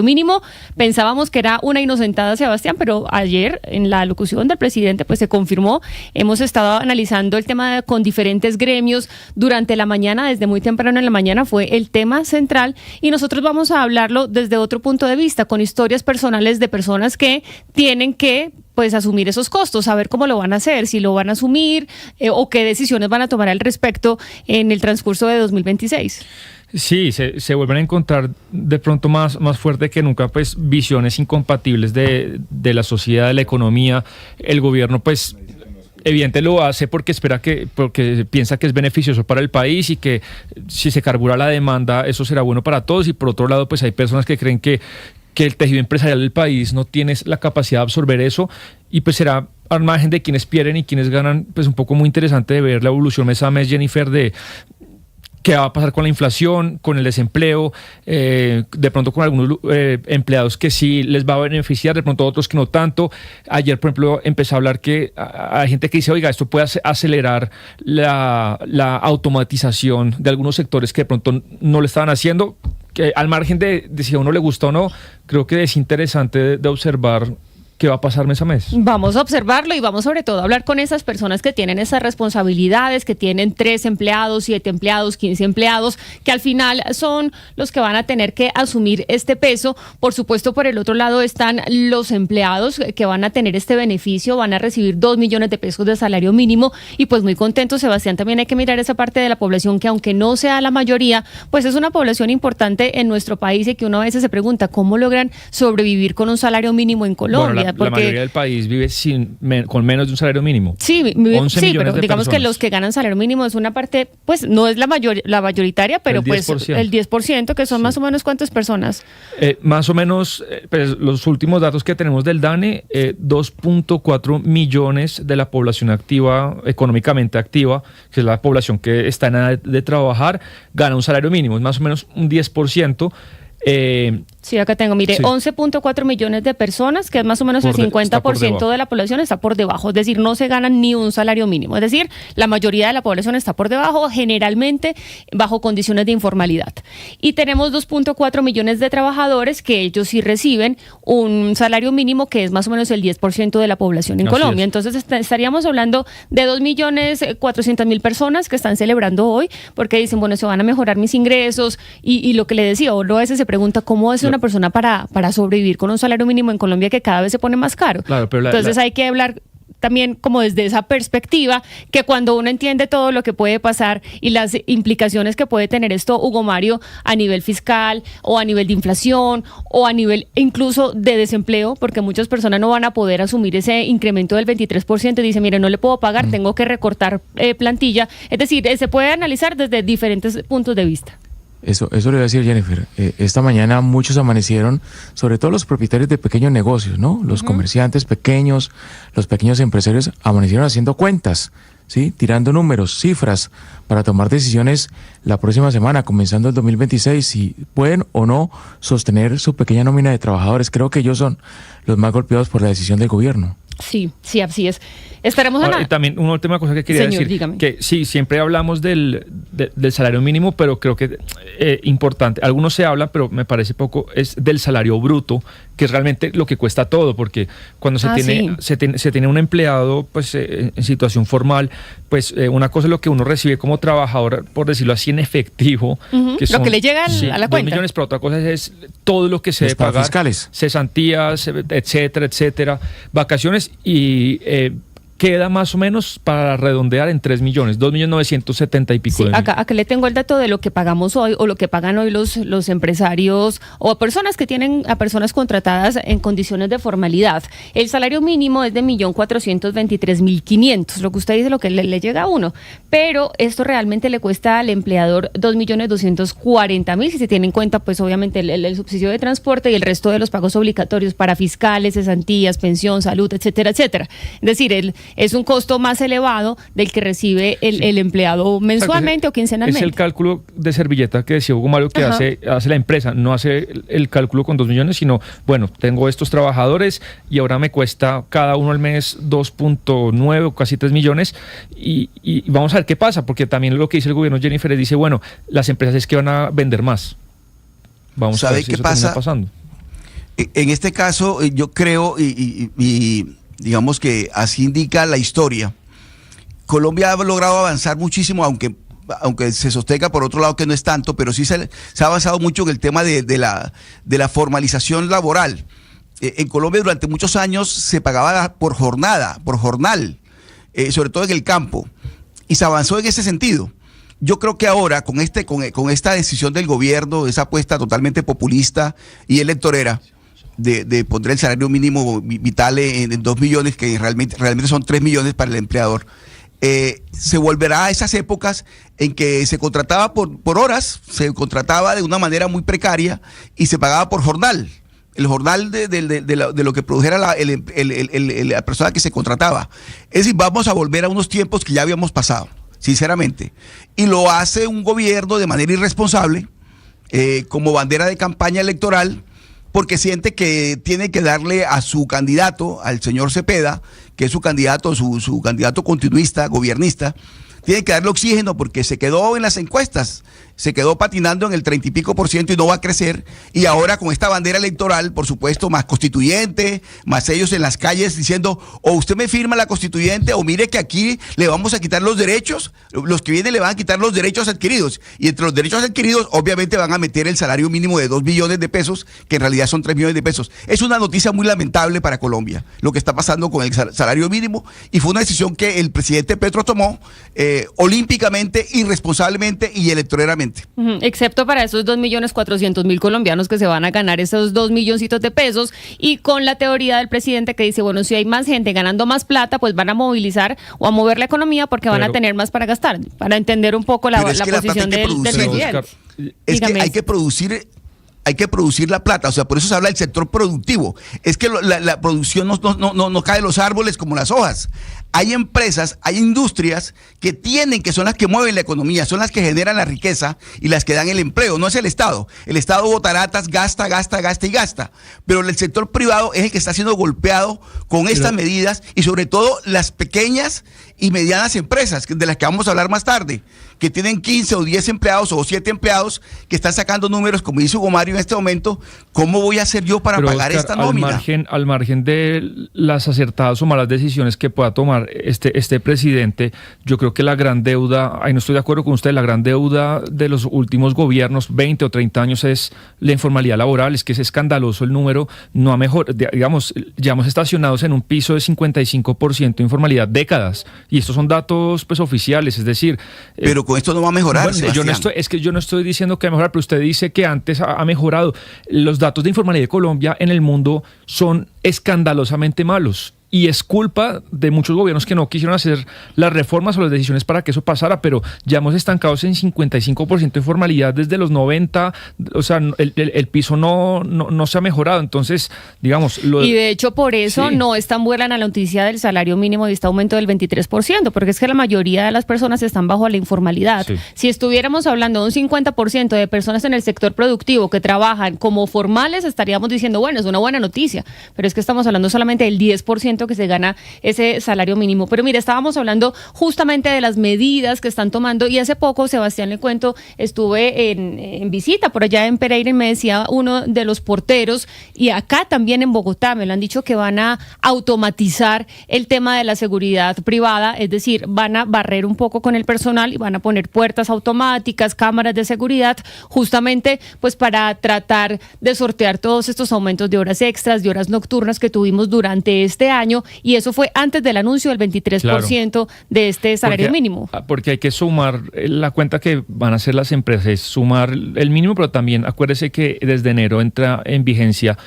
mínimo. Pensábamos que era una inocentada, Sebastián, pero ayer en la alocución del presidente pues se confirmó. Hemos estado analizando el tema con diferentes gremios durante la mañana, desde muy temprano en la mañana fue el tema central y nosotros vamos a hablarlo desde otro punto de vista, con historias personales de personas que tienen que pues asumir esos costos, saber cómo lo van a hacer, si lo van a asumir o qué decisiones van a tomar al respecto en el transcurso de 2026. Sí, se vuelven a encontrar de pronto más fuerte que nunca pues visiones incompatibles de la sociedad, de la economía. El gobierno pues evidente lo hace porque piensa que es beneficioso para el país y que si se carbura la demanda eso será bueno para todos, y por otro lado pues hay personas que creen que el tejido empresarial del país no tiene la capacidad de absorber eso, y pues será al margen de quienes pierden y quienes ganan. Pues un poco muy interesante de ver la evolución mes a mes, Jennifer, de qué va a pasar con la inflación, con el desempleo, de pronto con algunos empleados que sí les va a beneficiar, de pronto otros que no tanto. Ayer, por ejemplo, empecé a hablar que hay gente que dice, oiga, esto puede acelerar la automatización de algunos sectores que de pronto no lo estaban haciendo, que al margen de si a uno le gusta o no, creo que es interesante de observar qué va a pasar mes a mes. Vamos a observarlo y vamos sobre todo a hablar con esas personas que tienen esas responsabilidades, que tienen 3 empleados, 7 empleados, 15 empleados, que al final son los que van a tener que asumir este peso. Por supuesto, por el otro lado están los empleados que van a tener este beneficio, van a recibir 2 millones de pesos de salario mínimo y pues muy contentos, Sebastián. También hay que mirar esa parte de la población que, aunque no sea la mayoría, pues es una población importante en nuestro país y que uno a veces se pregunta cómo logran sobrevivir con un salario mínimo en Colombia. Bueno, la mayoría del país vive con menos de un salario mínimo. Sí, pero digamos que los que ganan salario mínimo es una parte, pues no es la mayoritaria, pero pues el 10%, que son más o menos ¿cuántas personas? Más o menos, pues, los últimos datos que tenemos del DANE, 2.4 millones de la población activa, económicamente activa, que es la población que está en edad de trabajar, gana un salario mínimo, es más o menos un 10%. Sí, acá tengo, mire, sí. 11.4 millones de personas, que es más o menos el 50% de la población está por debajo, es decir, no se ganan ni un salario mínimo, es decir, la mayoría de la población está por debajo, generalmente bajo condiciones de informalidad. Y tenemos 2.4 millones de trabajadores que ellos sí reciben un salario mínimo que es más o menos el 10% de la población en Colombia. Entonces estaríamos hablando de 2.400.000 personas que están celebrando hoy porque dicen, bueno, se van a mejorar mis ingresos y lo que le decía, uno a veces se pregunta cómo es una persona para sobrevivir con un salario mínimo en Colombia que cada vez se pone más caro. Claro, pero entonces hay que hablar también como desde esa perspectiva, que cuando uno entiende todo lo que puede pasar y las implicaciones que puede tener esto, Hugo Mario, a nivel fiscal o a nivel de inflación o a nivel incluso de desempleo, porque muchas personas no van a poder asumir ese incremento del 23% y dicen, mire, no le puedo pagar, tengo que recortar plantilla. Es decir, se puede analizar desde diferentes puntos de vista. Eso le voy a decir, Jennifer. Esta mañana muchos amanecieron, sobre todo los propietarios de pequeños negocios, ¿no? Los comerciantes pequeños, los pequeños empresarios amanecieron haciendo cuentas, ¿sí? Tirando números, cifras, para tomar decisiones la próxima semana, comenzando el 2026, si pueden o no sostener su pequeña nómina de trabajadores. Creo que ellos son los más golpeados por la decisión del gobierno. Sí, así es. Esperemos a y también una última cosa que quería decir, dígame. Que sí, siempre hablamos del salario mínimo, pero creo que importante, algunos se hablan, pero me parece poco, es del salario bruto, que es realmente lo que cuesta todo, porque cuando se tiene un empleado pues en situación formal, pues una cosa es lo que uno recibe como trabajador, por decirlo así, en efectivo, que son, lo que le llega a la cuenta. 2 millones, pero otra cosa es todo lo que se debe pagar, fiscales, cesantías, etcétera, vacaciones, y queda más o menos, para redondear, en 3 millones, 2.970.000 y pico. Sí, acá le tengo el dato de lo que pagamos hoy o lo que pagan hoy los empresarios o personas que tienen a personas contratadas en condiciones de formalidad. El salario mínimo es de 1.423.500, lo que usted dice, lo que le llega a uno. Pero esto realmente le cuesta al empleador 2.240.000, si se tiene en cuenta, pues obviamente el subsidio de transporte y el resto de los pagos obligatorios para fiscales, cesantías, pensión, salud, etcétera. Es decir, es un costo más elevado del que recibe el empleado mensualmente o quincenalmente. Es el cálculo de servilleta que decía Hugo Mario que hace la empresa, no hace el cálculo con 2 millones, sino, bueno, tengo estos trabajadores y ahora me cuesta cada uno al mes 2.9 o casi 3 millones y vamos a ver qué pasa, porque también lo que dice el gobierno, Jennifer, dice, bueno, las empresas es que van a vender más. Vamos a ver si qué eso pasa. termina pasando. En este caso, yo creo, y digamos que así indica la historia, Colombia ha logrado avanzar muchísimo, aunque se sostenga por otro lado que no es tanto, pero sí se ha avanzado mucho en el tema de la formalización laboral. En Colombia durante muchos años se pagaba por jornal, sobre todo en el campo, y se avanzó en ese sentido. Yo creo que ahora, con esta decisión del gobierno, esa apuesta totalmente populista y electorera, de poner el salario mínimo vital en 2 millones, que realmente son 3 millones para el empleador, se volverá a esas épocas en que se contrataba por horas, se contrataba de una manera muy precaria y se pagaba por jornal. El jornal de lo que produjera la persona que se contrataba. Es decir, vamos a volver a unos tiempos que ya habíamos pasado, sinceramente. Y lo hace un gobierno de manera irresponsable, como bandera de campaña electoral, porque siente que tiene que darle a su candidato, al señor Cepeda, que es su candidato continuista, gobernista, tiene que darle oxígeno porque se quedó en las encuestas, se quedó patinando en el 30 y pico % y no va a crecer. Y ahora con esta bandera electoral, por supuesto, más constituyente, más ellos en las calles diciendo, o usted me firma la constituyente, o mire que aquí le vamos a quitar los derechos, los que vienen le van a quitar los derechos adquiridos. Y entre los derechos adquiridos, obviamente van a meter el salario mínimo de 2 millones de pesos, que en realidad son 3 millones de pesos. Es una noticia muy lamentable para Colombia, lo que está pasando con el salario mínimo, y fue una decisión que el presidente Petro tomó olímpicamente, irresponsablemente y electoralmente. Excepto para esos 2.400.000 colombianos que se van a ganar esos 2 milloncitos de pesos, y con la teoría del presidente que dice, bueno, si hay más gente ganando más plata, pues van a movilizar o a mover la economía porque van a tener más para gastar, para entender un poco la posición del presidente. Es que hay que producir la plata, o sea, por eso se habla del sector productivo. Es que la producción no cae de los árboles como las hojas. Hay empresas, hay industrias que son las que mueven la economía, son las que generan la riqueza y las que dan el empleo, no es el Estado. El Estado botaratas, gasta y gasta. Pero el sector privado es el que está siendo golpeado con estas medidas, y sobre todo las pequeñas y medianas empresas, de las que vamos a hablar más tarde, que tienen 15 o 10 empleados o 7 empleados, que están sacando números, como dice Hugo Mario en este momento. ¿Cómo voy a hacer yo para pagar esta nómina? Al margen de las acertadas o malas decisiones que pueda tomar este presidente, yo creo que la gran deuda, ahí no estoy de acuerdo con usted, la gran deuda de los últimos gobiernos, 20 o 30 años, es la informalidad laboral. Es que es escandaloso el número, no ha mejorado, digamos, llevamos estacionados en un piso de 55% de informalidad décadas, y estos son datos pues oficiales, es decir... Pero con esto no va a mejorar, bueno, yo no estoy diciendo que va a mejorar, pero usted dice que antes ha mejorado. Los datos de informalidad de Colombia en el mundo son escandalosamente malos. Y es culpa de muchos gobiernos que no quisieron hacer las reformas o las decisiones para que eso pasara, pero ya hemos estancados en 55% de informalidad desde los 90, o sea, el piso no se ha mejorado, entonces, digamos... Y de hecho, por eso no es tan buena la noticia del salario mínimo de este aumento del 23%, porque es que la mayoría de las personas están bajo la informalidad. Sí. Si estuviéramos hablando de un 50% de personas en el sector productivo que trabajan como formales, estaríamos diciendo, bueno, es una buena noticia, pero es que estamos hablando solamente del 10% que se gana ese salario mínimo. Pero mira, estábamos hablando justamente de las medidas que están tomando, y hace poco, Sebastián, le cuento, estuve en visita por allá en Pereira, y me decía uno de los porteros, y acá también en Bogotá me lo han dicho, que van a automatizar el tema de la seguridad privada, es decir, van a barrer un poco con el personal y van a poner puertas automáticas, cámaras de seguridad, justamente pues para tratar de sortear todos estos aumentos de horas extras, de horas nocturnas que tuvimos durante este año, y eso fue antes del anuncio del 23% de este salario mínimo. Porque hay que sumar la cuenta que van a hacer las empresas, es sumar el mínimo, pero también acuérdese que desde enero entra en vigencia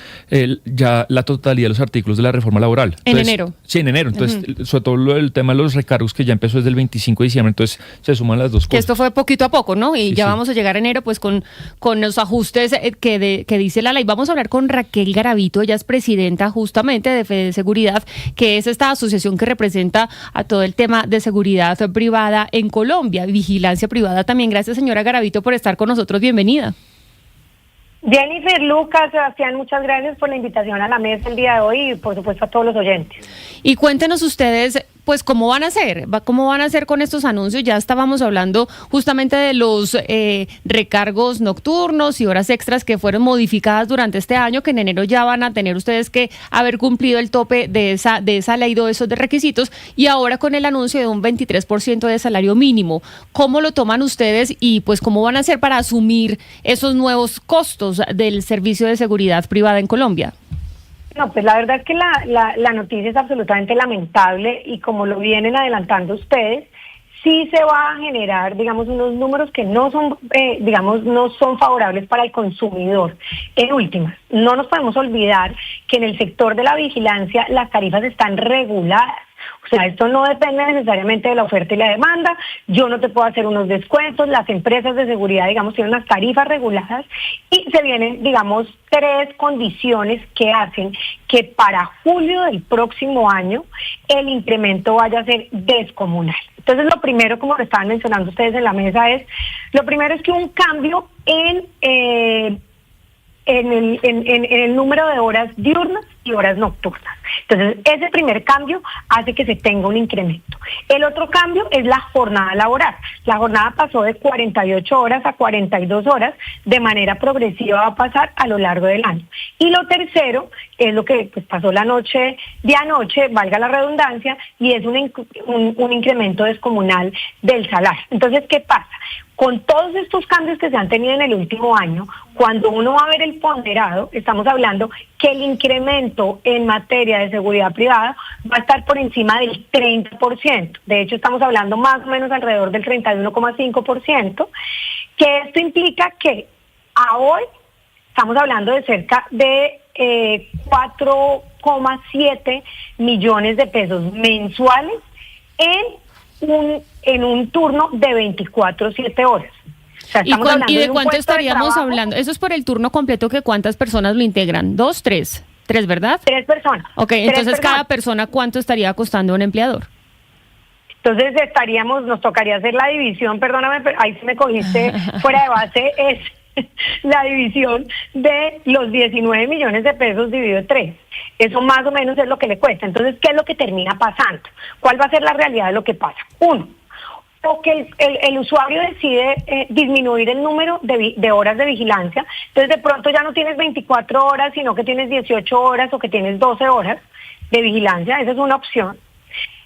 ya la totalidad de los artículos de la reforma laboral. En enero. Sí, en enero. Entonces, sobre todo el tema de los recargos, que ya empezó desde el 25 de diciembre, entonces se suman las dos cosas. Que esto fue poquito a poco, ¿no? Y vamos a llegar a enero pues con los ajustes que dice la ley. Vamos a hablar con Raquel Garavito, ella es presidenta justamente de Fede Seguridad, que es esta asociación que representa a todo el tema de seguridad privada en Colombia, vigilancia privada también. Gracias, señora Garavito, por estar con nosotros. Bienvenida. Jennifer, Lucas, Sebastián, muchas gracias por la invitación a la mesa el día de hoy y por supuesto a todos los oyentes. Y cuéntenos ustedes, pues, ¿cómo van a hacer? ¿Cómo van a hacer con estos anuncios? Ya estábamos hablando justamente de los recargos nocturnos y horas extras que fueron modificadas durante este año, que en enero ya van a tener ustedes que haber cumplido el tope de esa ley de esos de requisitos, y ahora con el anuncio de un 23% de salario mínimo. ¿Cómo lo toman ustedes y pues cómo van a hacer para asumir esos nuevos costos del servicio de seguridad privada en Colombia? No, pues la verdad es que la noticia es absolutamente lamentable y como lo vienen adelantando ustedes, sí se va a generar, digamos, unos números que no son, no son favorables para el consumidor. En últimas, no nos podemos olvidar que en el sector de la vigilancia las tarifas están reguladas. O sea, esto no depende necesariamente de la oferta y la demanda. Yo no te puedo hacer unos descuentos. Las empresas de seguridad, digamos, tienen unas tarifas reguladas y se vienen, digamos, 3 condiciones que hacen que para julio del próximo año el incremento vaya a ser descomunal. Entonces, lo primero, como lo estaban mencionando ustedes en la mesa, lo primero es que un cambio en el número de horas diurnas y horas nocturnas. Entonces, ese primer cambio hace que se tenga un incremento. El otro cambio es la jornada laboral. La jornada pasó de 48 horas a 42 horas, de manera progresiva va a pasar a lo largo del año. Y lo tercero es lo que pues, pasó la noche de anoche, valga la redundancia, y es un incremento descomunal del salario. Entonces, ¿qué pasa? Con todos estos cambios que se han tenido en el último año, cuando uno va a ver el ponderado, estamos hablando que el incremento en materia de seguridad privada va a estar por encima del 30%. De hecho, estamos hablando más o menos alrededor del 31,5%, que esto implica que a hoy estamos hablando de cerca de 4,7 millones de pesos mensuales en un turno de 24/7 horas. O sea, ¿Y de cuánto estaríamos hablando? Eso es por el turno completo, que ¿cuántas personas lo integran? ¿2, 3? 3, ¿verdad? 3 personas. Ok, entonces cada persona, ¿cuánto estaría costando a un empleador? Entonces nos tocaría hacer la división, perdóname, pero ahí sí me cogiste fuera de base, es la división de los 19 millones de pesos dividido 3. Eso más o menos es lo que le cuesta. Entonces, ¿qué es lo que termina pasando? ¿Cuál va a ser la realidad de lo que pasa? Uno, o que el usuario decide disminuir el número de horas de vigilancia. Entonces, de pronto ya no tienes 24 horas, sino que tienes 18 horas o que tienes 12 horas de vigilancia. Esa es una opción.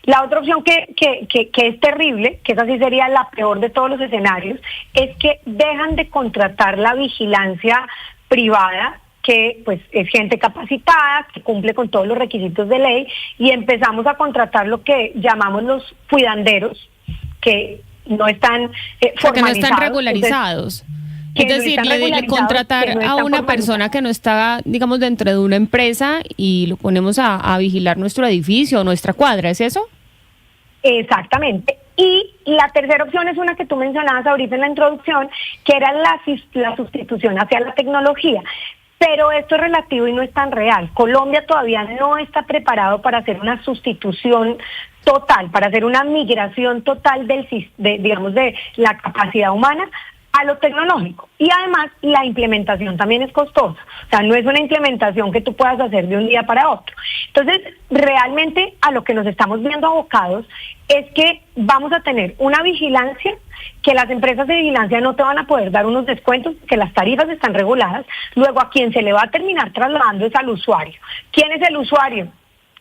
La otra opción que es terrible, que esa sí sería la peor de todos los escenarios, es que dejan de contratar la vigilancia privada, que pues es gente capacitada, que cumple con todos los requisitos de ley, y empezamos a contratar lo que llamamos los cuidanderos, que no están formalizados. Que no están regularizados. Es decir, le contratar a una persona que no está, digamos, dentro de una empresa y lo ponemos a vigilar nuestro edificio o nuestra cuadra, ¿es eso? Exactamente. Y la tercera opción es una que tú mencionabas ahorita en la introducción, que era la sustitución hacia la tecnología. Pero esto es relativo y no es tan real. Colombia todavía no está preparado para hacer una sustitución total, para hacer una migración total de la capacidad humana a lo tecnológico. Y además la implementación también es costosa. O sea, no es una implementación que tú puedas hacer de un día para otro. Entonces, realmente a lo que nos estamos viendo abocados es que vamos a tener una vigilancia, que las empresas de vigilancia no te van a poder dar unos descuentos, que las tarifas están reguladas. Luego, a quien se le va a terminar trasladando es al usuario. ¿Quién es el usuario?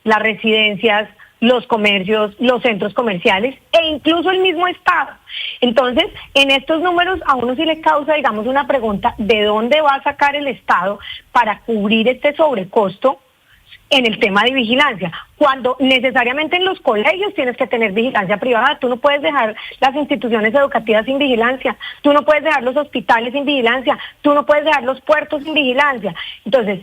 Las residencias, los comercios, los centros comerciales e incluso el mismo Estado. Entonces, en estos números a uno sí le causa, digamos, una pregunta: ¿de dónde va a sacar el Estado para cubrir este sobrecosto en el tema de vigilancia? Cuando necesariamente en los colegios tienes que tener vigilancia privada. Tú no puedes dejar las instituciones educativas sin vigilancia, tú no puedes dejar los hospitales sin vigilancia, tú no puedes dejar los puertos sin vigilancia. Entonces,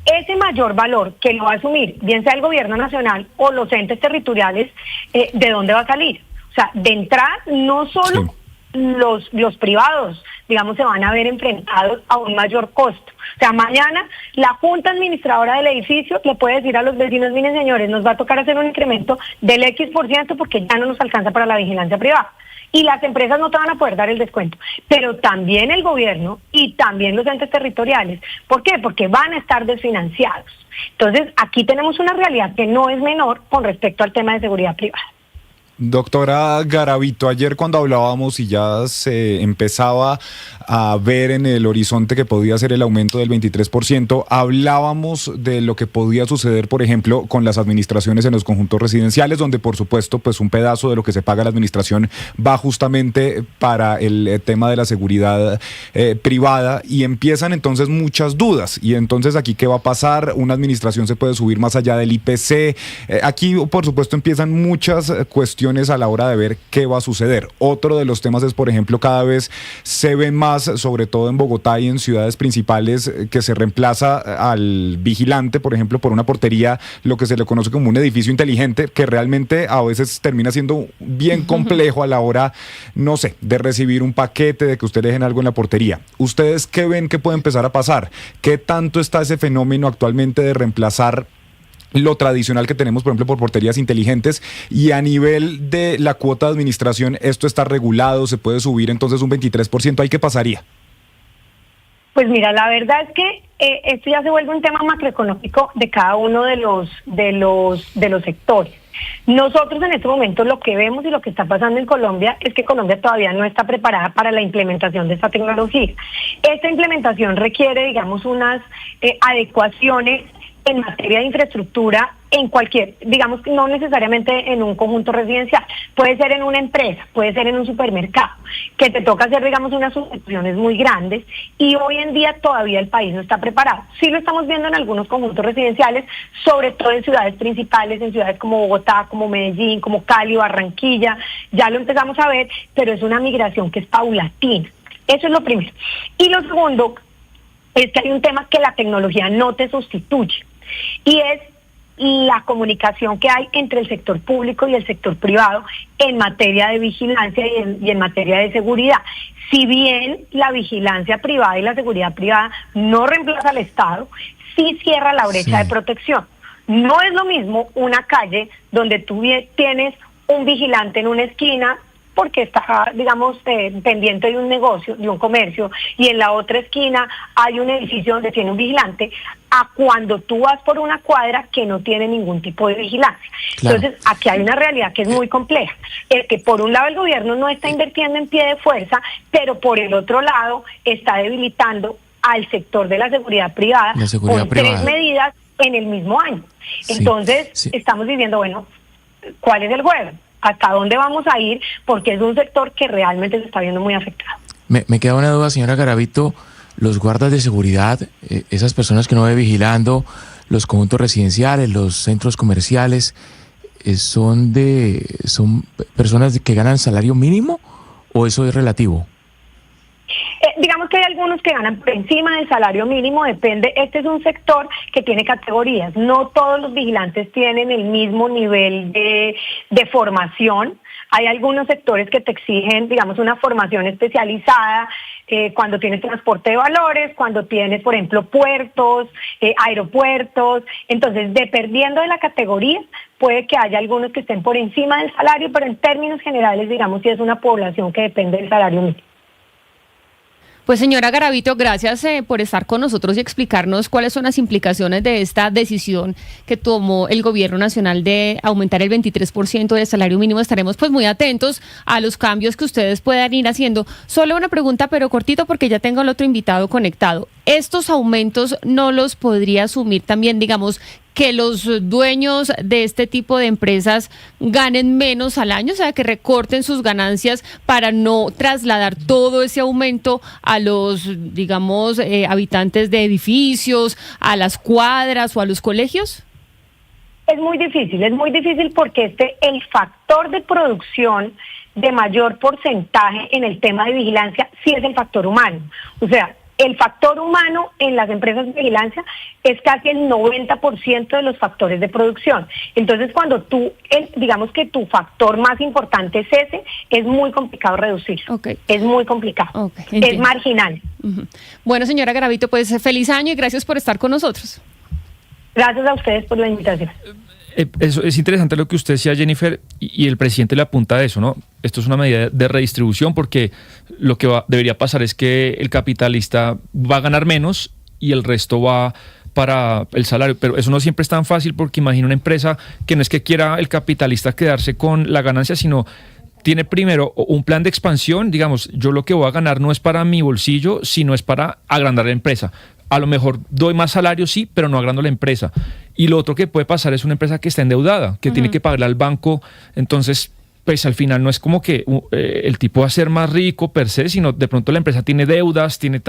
ese mayor valor que lo va a asumir, bien sea el gobierno nacional o los entes territoriales, ¿de dónde va a salir? O sea, de entrada, no solo los privados, digamos, se van a ver enfrentados a un mayor costo. O sea, mañana la junta administradora del edificio le puede decir a los vecinos: miren, señores, nos va a tocar hacer un incremento del X% porque ya no nos alcanza para la vigilancia privada. y las empresas no te van a poder dar el descuento, pero también el gobierno y también los entes territoriales. ¿Por qué? Porque van a estar desfinanciados. Entonces, aquí tenemos una realidad que no es menor con respecto al tema de seguridad privada. Doctora Garavito, ayer cuando hablábamos y ya se empezaba a ver en el horizonte que podía ser el aumento del 23%, hablábamos de lo que podía suceder, por ejemplo, con las administraciones en los conjuntos residenciales, donde por supuesto pues un pedazo de lo que se paga la administración va justamente para el tema de la seguridad privada, y empiezan entonces muchas dudas. Y entonces aquí, ¿qué va a pasar? Una administración se puede subir más allá del IPC. Aquí por supuesto empiezan muchas cuestiones a la hora de ver qué va a suceder. Otro de los temas es, por ejemplo, cada vez se ve más, sobre todo en Bogotá y en ciudades principales, que se reemplaza al vigilante, por ejemplo, por una portería, lo que se le conoce como un edificio inteligente, que realmente a veces termina siendo bien complejo a la hora, no sé, de recibir un paquete, de que usted dejen algo en la portería. ¿Ustedes qué ven que puede empezar a pasar? ¿Qué tanto está ese fenómeno actualmente de reemplazar lo tradicional que tenemos, por ejemplo, por porterías inteligentes? Y a nivel de la cuota de administración, ¿esto está regulado? ¿Se puede subir entonces un 23%? ¿Ahí qué pasaría? Pues mira, la verdad es que esto ya se vuelve un tema macroeconómico de cada uno de los sectores. Nosotros en este momento lo que vemos y lo que está pasando en Colombia es que Colombia todavía no está preparada para la implementación de esta tecnología. Esta implementación requiere, digamos, unas adecuaciones en materia de infraestructura en cualquier, digamos que no necesariamente en un conjunto residencial, puede ser en una empresa, puede ser en un supermercado, que te toca hacer, digamos, unas sustituciones muy grandes, y hoy en día todavía el país no está preparado. Sí lo estamos viendo en algunos conjuntos residenciales, sobre todo en ciudades principales, en ciudades como Bogotá, como Medellín, como Cali, Barranquilla, ya lo empezamos a ver, pero es una migración que es paulatina. Eso es lo primero. Y lo segundo es que hay un tema que la tecnología no te sustituye, y es la comunicación que hay entre el sector público y el sector privado en materia de vigilancia y en materia de seguridad. Si bien la vigilancia privada y la seguridad privada no reemplaza al Estado, sí cierra la brecha de protección. No es lo mismo una calle donde tú tienes un vigilante en una esquina porque está, digamos, pendiente de un negocio, de un comercio, y en la otra esquina hay un edificio donde tiene un vigilante, a cuando tú vas por una cuadra que no tiene ningún tipo de vigilancia. Claro. Entonces, aquí hay una realidad que es muy compleja. Es que por un lado el gobierno no está invirtiendo en pie de fuerza, pero por el otro lado está debilitando al sector de la seguridad privada con 3 medidas en el mismo año. Entonces, estamos diciendo, bueno, ¿cuál es el juego? ¿Hasta dónde vamos a ir? Porque es un sector que realmente se está viendo muy afectado. Me queda una duda, señora Garavito. Los guardas de seguridad, esas personas que no ve vigilando los conjuntos residenciales, los centros comerciales, ¿son personas que ganan salario mínimo o eso es relativo? Digamos que hay algunos que ganan por encima del salario mínimo, depende. Este es un sector que tiene categorías. No todos los vigilantes tienen el mismo nivel de formación. Hay algunos sectores que te exigen, digamos, una formación especializada cuando tienes transporte de valores, cuando tienes, por ejemplo, puertos, aeropuertos. Entonces, dependiendo de la categoría, puede que haya algunos que estén por encima del salario, pero en términos generales, digamos, sí es una población que depende del salario mínimo. Pues señora Garavito, gracias por estar con nosotros y explicarnos cuáles son las implicaciones de esta decisión que tomó el gobierno nacional de aumentar el 23% del salario mínimo. Estaremos pues muy atentos a los cambios que ustedes puedan ir haciendo. Solo una pregunta, pero cortito, porque ya tengo al otro invitado conectado. ¿Estos aumentos no los podría asumir también, digamos, que los dueños de este tipo de empresas ganen menos al año, o sea, que recorten sus ganancias para no trasladar todo ese aumento a los, digamos, habitantes de edificios, a las cuadras o a los colegios? Es muy difícil porque el factor de producción de mayor porcentaje en el tema de vigilancia sí es el factor humano. O sea, el factor humano en las empresas de vigilancia es casi el 90% de los factores de producción. Entonces, cuando digamos que tu factor más importante es ese, es muy complicado reducir. Okay. Es muy complicado. Okay, es marginal. Uh-huh. Bueno, señora Garavito, pues feliz año y gracias por estar con nosotros. Gracias a ustedes por la invitación. Eso es interesante lo que usted decía, Jennifer, y el presidente le apunta a eso, ¿no? Esto es una medida de redistribución porque lo que debería pasar es que el capitalista va a ganar menos y el resto va para el salario, pero eso no siempre es tan fácil porque imagina una empresa que no es que quiera el capitalista quedarse con la ganancia, sino tiene primero un plan de expansión. Digamos, yo lo que voy a ganar no es para mi bolsillo, sino es para agrandar la empresa. A lo mejor doy más salario, sí, pero no agrando la empresa. Y lo otro que puede pasar es una empresa que está endeudada, que tiene que pagarle al banco. Entonces, pues al final no es como que el tipo va a ser más rico per se, sino de pronto la empresa tiene deudas, tiene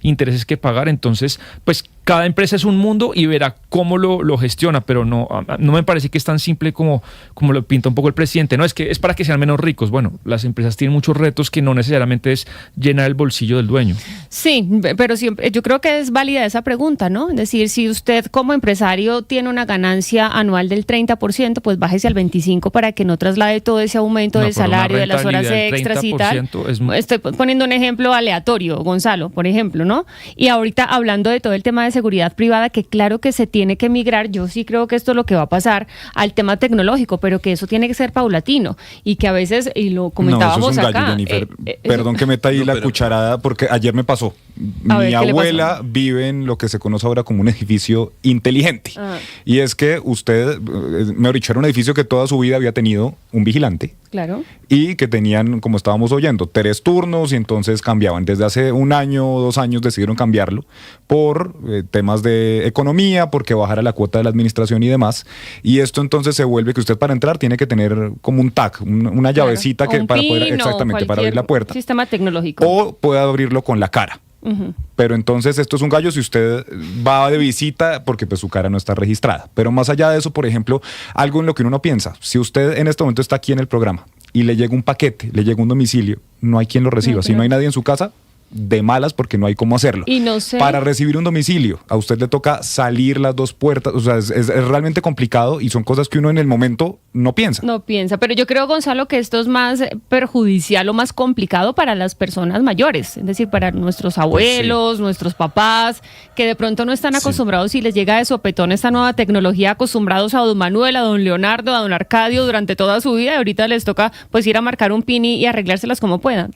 intereses que pagar. Entonces, pues cada empresa es un mundo y verá cómo lo gestiona, pero no me parece que es tan simple como lo pinta un poco el presidente. No, es que es para que sean menos ricos. Bueno, las empresas tienen muchos retos que no necesariamente es llenar el bolsillo del dueño. Sí, pero siempre, yo creo que es válida esa pregunta, ¿no? Es decir, si usted como empresario tiene una ganancia anual del 30%, pues bájese al 25% para que no traslade todo ese aumento del salario, de las horas extras y tal. Estoy poniendo un ejemplo aleatorio, Gonzalo, por ejemplo, ¿no? Y ahorita hablando de todo el tema de seguridad privada, que claro que se tiene que migrar, yo sí creo que esto es lo que va a pasar al tema tecnológico, pero que eso tiene que ser paulatino y que a veces, y lo comentábamos no, eso es un acá. gallo, Jennifer. Perdón que meta ahí la cucharada, porque ayer me pasó. Mi abuela vive en lo que se conoce ahora como un edificio inteligente. Y es que usted, mejor dicho, era un edificio que toda su vida había tenido un vigilante. Claro. Y que tenían, como estábamos oyendo, 3 turnos y entonces cambiaban. Desde hace 1 año o 2 años decidieron cambiarlo por temas de economía, porque bajara la cuota de la administración y demás. Y esto entonces se vuelve que usted para entrar tiene que tener como un tag, una llavecita que para poder, exactamente, para abrir la puerta. Sistema tecnológico. O puede abrirlo con la cara. Pero entonces esto es un gallo si usted va de visita porque pues su cara no está registrada. Pero más allá de eso, por ejemplo, algo en lo que uno no piensa, si usted en este momento está aquí en el programa y le llega un paquete, le llega un domicilio, no hay quien lo reciba. Si no hay nadie en su casa, de malas porque no hay cómo hacerlo. Y no sé. Para recibir un domicilio, a usted le toca salir las 2 puertas, o sea, es realmente complicado y son cosas que uno en el momento no piensa. No piensa, pero yo creo, Gonzalo, que esto es más perjudicial o más complicado para las personas mayores, es decir, para nuestros abuelos, nuestros papás, que de pronto no están acostumbrados y les llega de sopetón esta nueva tecnología, acostumbrados a don Manuel, a don Leonardo, a don Arcadio durante toda su vida y ahorita les toca pues ir a marcar un pin y arreglárselas como puedan.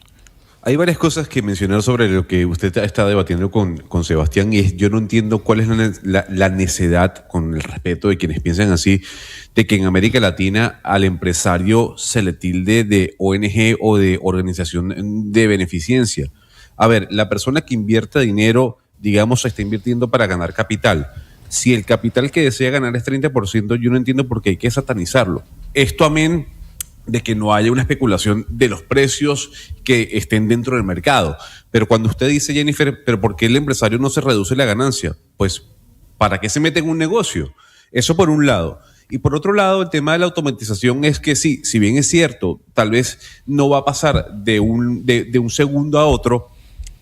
Hay varias cosas que mencionar sobre lo que usted está debatiendo con Sebastián y yo no entiendo cuál es la necedad, con el respeto de quienes piensan así, de que en América Latina al empresario se le tilde de ONG o de organización de beneficencia. A ver, la persona que invierte dinero, digamos, se está invirtiendo para ganar capital. Si el capital que desea ganar es 30%, yo no entiendo por qué hay que satanizarlo. Esto amén de que no haya una especulación de los precios que estén dentro del mercado. Pero cuando usted dice, Jennifer, ¿pero por qué el empresario no se reduce la ganancia? Pues, ¿para qué se mete en un negocio? Eso por un lado. Y por otro lado, el tema de la automatización es que sí, si bien es cierto, tal vez no va a pasar de un segundo a otro.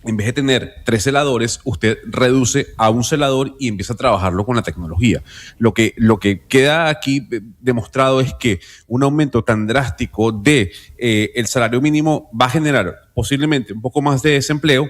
En vez de tener 3 celadores, usted reduce a un celador y empieza a trabajarlo con la tecnología. Lo que queda aquí demostrado es que un aumento tan drástico de el salario mínimo va a generar posiblemente un poco más de desempleo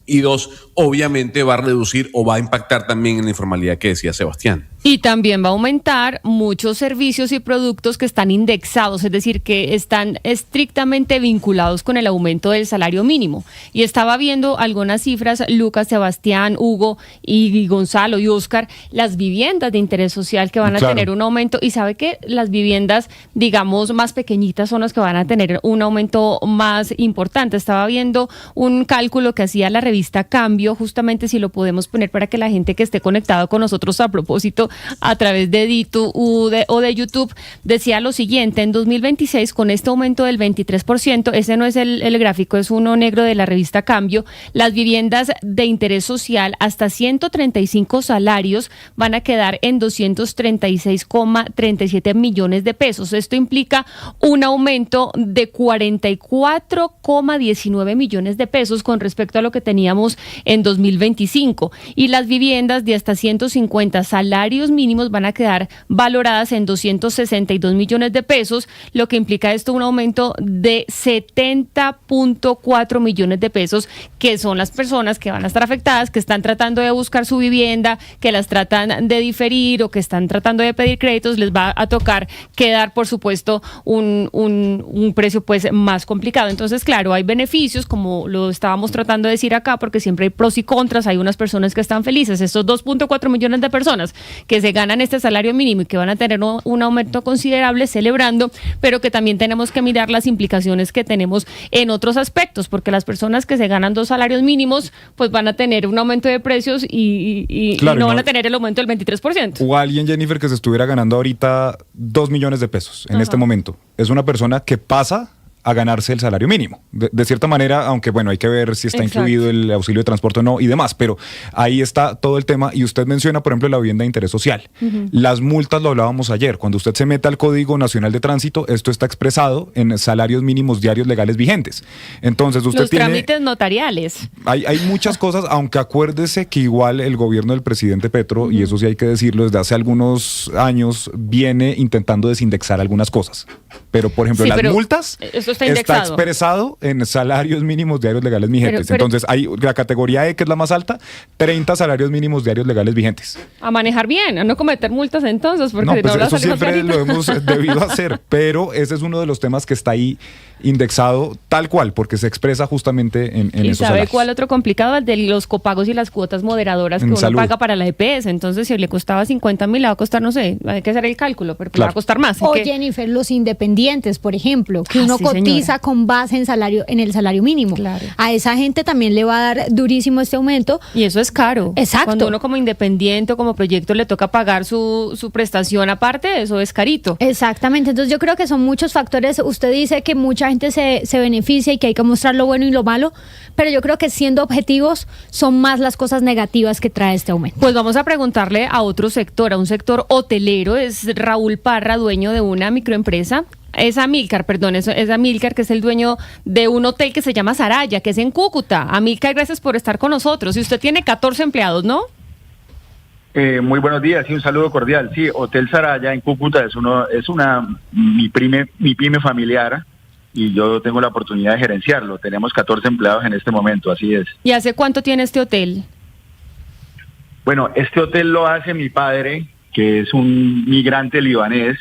y 2, obviamente va a reducir o va a impactar también en la informalidad que decía Sebastián. Y también va a aumentar muchos servicios y productos que están indexados, es decir, que están estrictamente vinculados con el aumento del salario mínimo. Y estaba viendo algunas cifras, Lucas, Sebastián, Hugo y Gonzalo y Oscar, las viviendas de interés social que van a tener un aumento. Y sabe que las viviendas, digamos, más pequeñitas son las que van a tener un aumento más importante. Estaba viendo un cálculo que hacía la revista Cambio, justamente si lo podemos poner para que la gente que esté conectado con nosotros a propósito a través de Ditu o de YouTube, decía lo siguiente: en 2026, con este aumento del 23%, ese no es el gráfico, es uno negro de la revista Cambio, las viviendas de interés social hasta 135 salarios van a quedar en 236,37 millones de pesos. Esto implica un aumento de 44,19 millones de pesos con respecto a lo que teníamos en 2025. Y las viviendas de hasta 150 salarios salarios mínimos van a quedar valoradas en 262 millones de pesos, lo que implica esto un aumento de 70.4 millones de pesos, que son las personas que van a estar afectadas, que están tratando de buscar su vivienda, que las tratan de diferir o que están tratando de pedir créditos. Les va a tocar quedar, por supuesto, un precio pues más complicado. Entonces, claro, hay beneficios, como lo estábamos tratando de decir acá, porque siempre hay pros y contras. Hay unas personas que están felices, estos 2.4 millones de personas que se ganan este salario mínimo y que van a tener un aumento considerable celebrando, pero que también tenemos que mirar las implicaciones que tenemos en otros aspectos, porque las personas que se ganan 2 salarios mínimos pues van a tener un aumento de precios y no van a tener el aumento del 23%. O alguien, Jennifer, que se estuviera ganando ahorita 2 millones de pesos en este momento. Es una persona que pasa a ganarse el salario mínimo. De cierta manera, aunque bueno, hay que ver si está incluido el auxilio de transporte o no y demás, pero ahí está todo el tema. Y usted menciona, por ejemplo, la vivienda de interés social. Las multas, lo hablábamos ayer, cuando usted se mete al Código Nacional de Tránsito, esto está expresado en salarios mínimos diarios legales vigentes. Entonces usted los trámites notariales. Hay muchas cosas, aunque acuérdese que igual el gobierno del presidente Petro, y eso sí hay que decirlo, desde hace algunos años viene intentando desindexar algunas cosas. Pero, por ejemplo, las multas está expresado en salarios mínimos diarios legales vigentes. Entonces, hay la categoría E, que es la más alta, 30 salarios mínimos diarios legales vigentes. A manejar bien, a no cometer multas entonces, porque no, pues eso siempre lo hemos debido hacer, pero ese es uno de los temas que está ahí indexado tal cual, porque se expresa justamente en esos salarios. ¿Y sabe cuál otro complicado? El de los copagos y las cuotas moderadoras que uno paga para la EPS. Entonces, si le costaba 50.000, le va a costar, no sé, hay que hacer el cálculo, pero le va a costar más. O Jennifer, los independientes, por ejemplo, que uno cotiza con base en el salario mínimo. Claro. A esa gente también le va a dar durísimo este aumento. Y eso es caro. Exacto. Cuando uno como independiente o como proyecto le toca pagar su prestación aparte, eso es carito. Exactamente. Entonces yo creo que son muchos factores. Usted dice que mucha gente se beneficia y que hay que mostrar lo bueno y lo malo, pero yo creo que siendo objetivos son más las cosas negativas que trae este aumento. Pues vamos a preguntarle a otro sector, a un sector hotelero. Es Raúl Parra, dueño de una microempresa. Es Amílcar, que es el dueño de un hotel que se llama Saraya, que es en Cúcuta. Amílcar, gracias por estar con nosotros. Y usted tiene 14 empleados, ¿no? Muy buenos días y un saludo cordial. Sí, Hotel Saraya en Cúcuta es mi pyme familiar y yo tengo la oportunidad de gerenciarlo. Tenemos 14 empleados en este momento, así es. ¿Y hace cuánto tiene este hotel? Bueno, este hotel lo hace mi padre, que es un migrante libanés.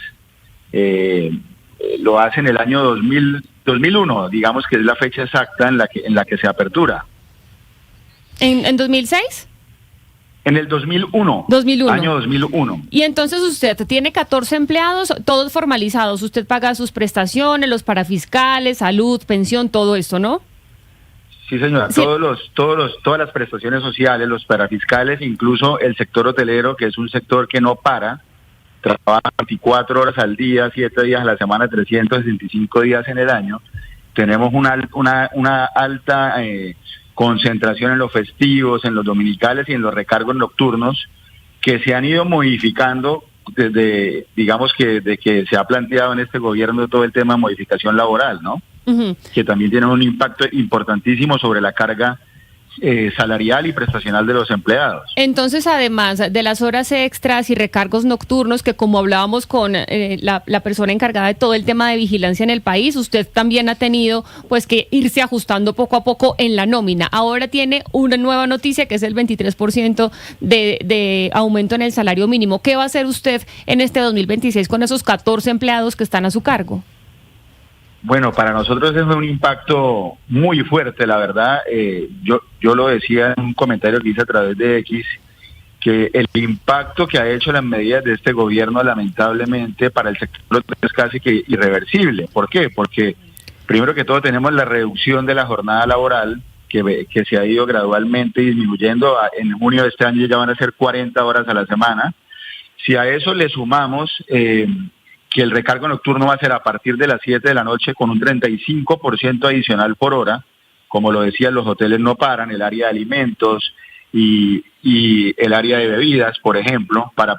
Lo hace en el año 2001, digamos que es la fecha exacta en la que se apertura. ¿En 2006? En el 2001. Año 2001. Y entonces usted tiene 14 empleados, todos formalizados. Usted paga sus prestaciones, los parafiscales, salud, pensión, todo esto, ¿no? Sí, señora. Sí. Todas las prestaciones sociales, los parafiscales, incluso el sector hotelero, que es un sector que no para. Trabaja 24 horas al día, 7 días a la semana, 365 días en el año. Tenemos una alta concentración en los festivos, en los dominicales y en los recargos nocturnos que se han ido modificando desde, digamos que de que se ha planteado en este gobierno todo el tema de modificación laboral, ¿no? Que también tiene un impacto importantísimo sobre la carga salarial y prestacional de los empleados. Entonces, además de las horas extras y recargos nocturnos, que como hablábamos con la persona encargada de todo el tema de vigilancia en el país, usted también ha tenido pues que irse ajustando poco a poco en la nómina. Ahora tiene una nueva noticia que es el 23% de aumento en el salario mínimo. ¿Qué va a hacer usted en este 2026 con esos 14 empleados que están a su cargo? Bueno, para nosotros es un impacto muy fuerte, la verdad. Yo lo decía en un comentario que hice a través de X, que el impacto que ha hecho las medidas de este gobierno, lamentablemente, para el sector es casi que irreversible. ¿Por qué? Porque primero que todo tenemos la reducción de la jornada laboral, que se ha ido gradualmente disminuyendo. En junio de este año ya van a ser 40 horas a la semana. Si a eso le sumamos que el recargo nocturno va a ser a partir de las 7 de la noche con un 35% adicional por hora. Como lo decía, los hoteles no paran, el área de alimentos y el área de bebidas, por ejemplo, para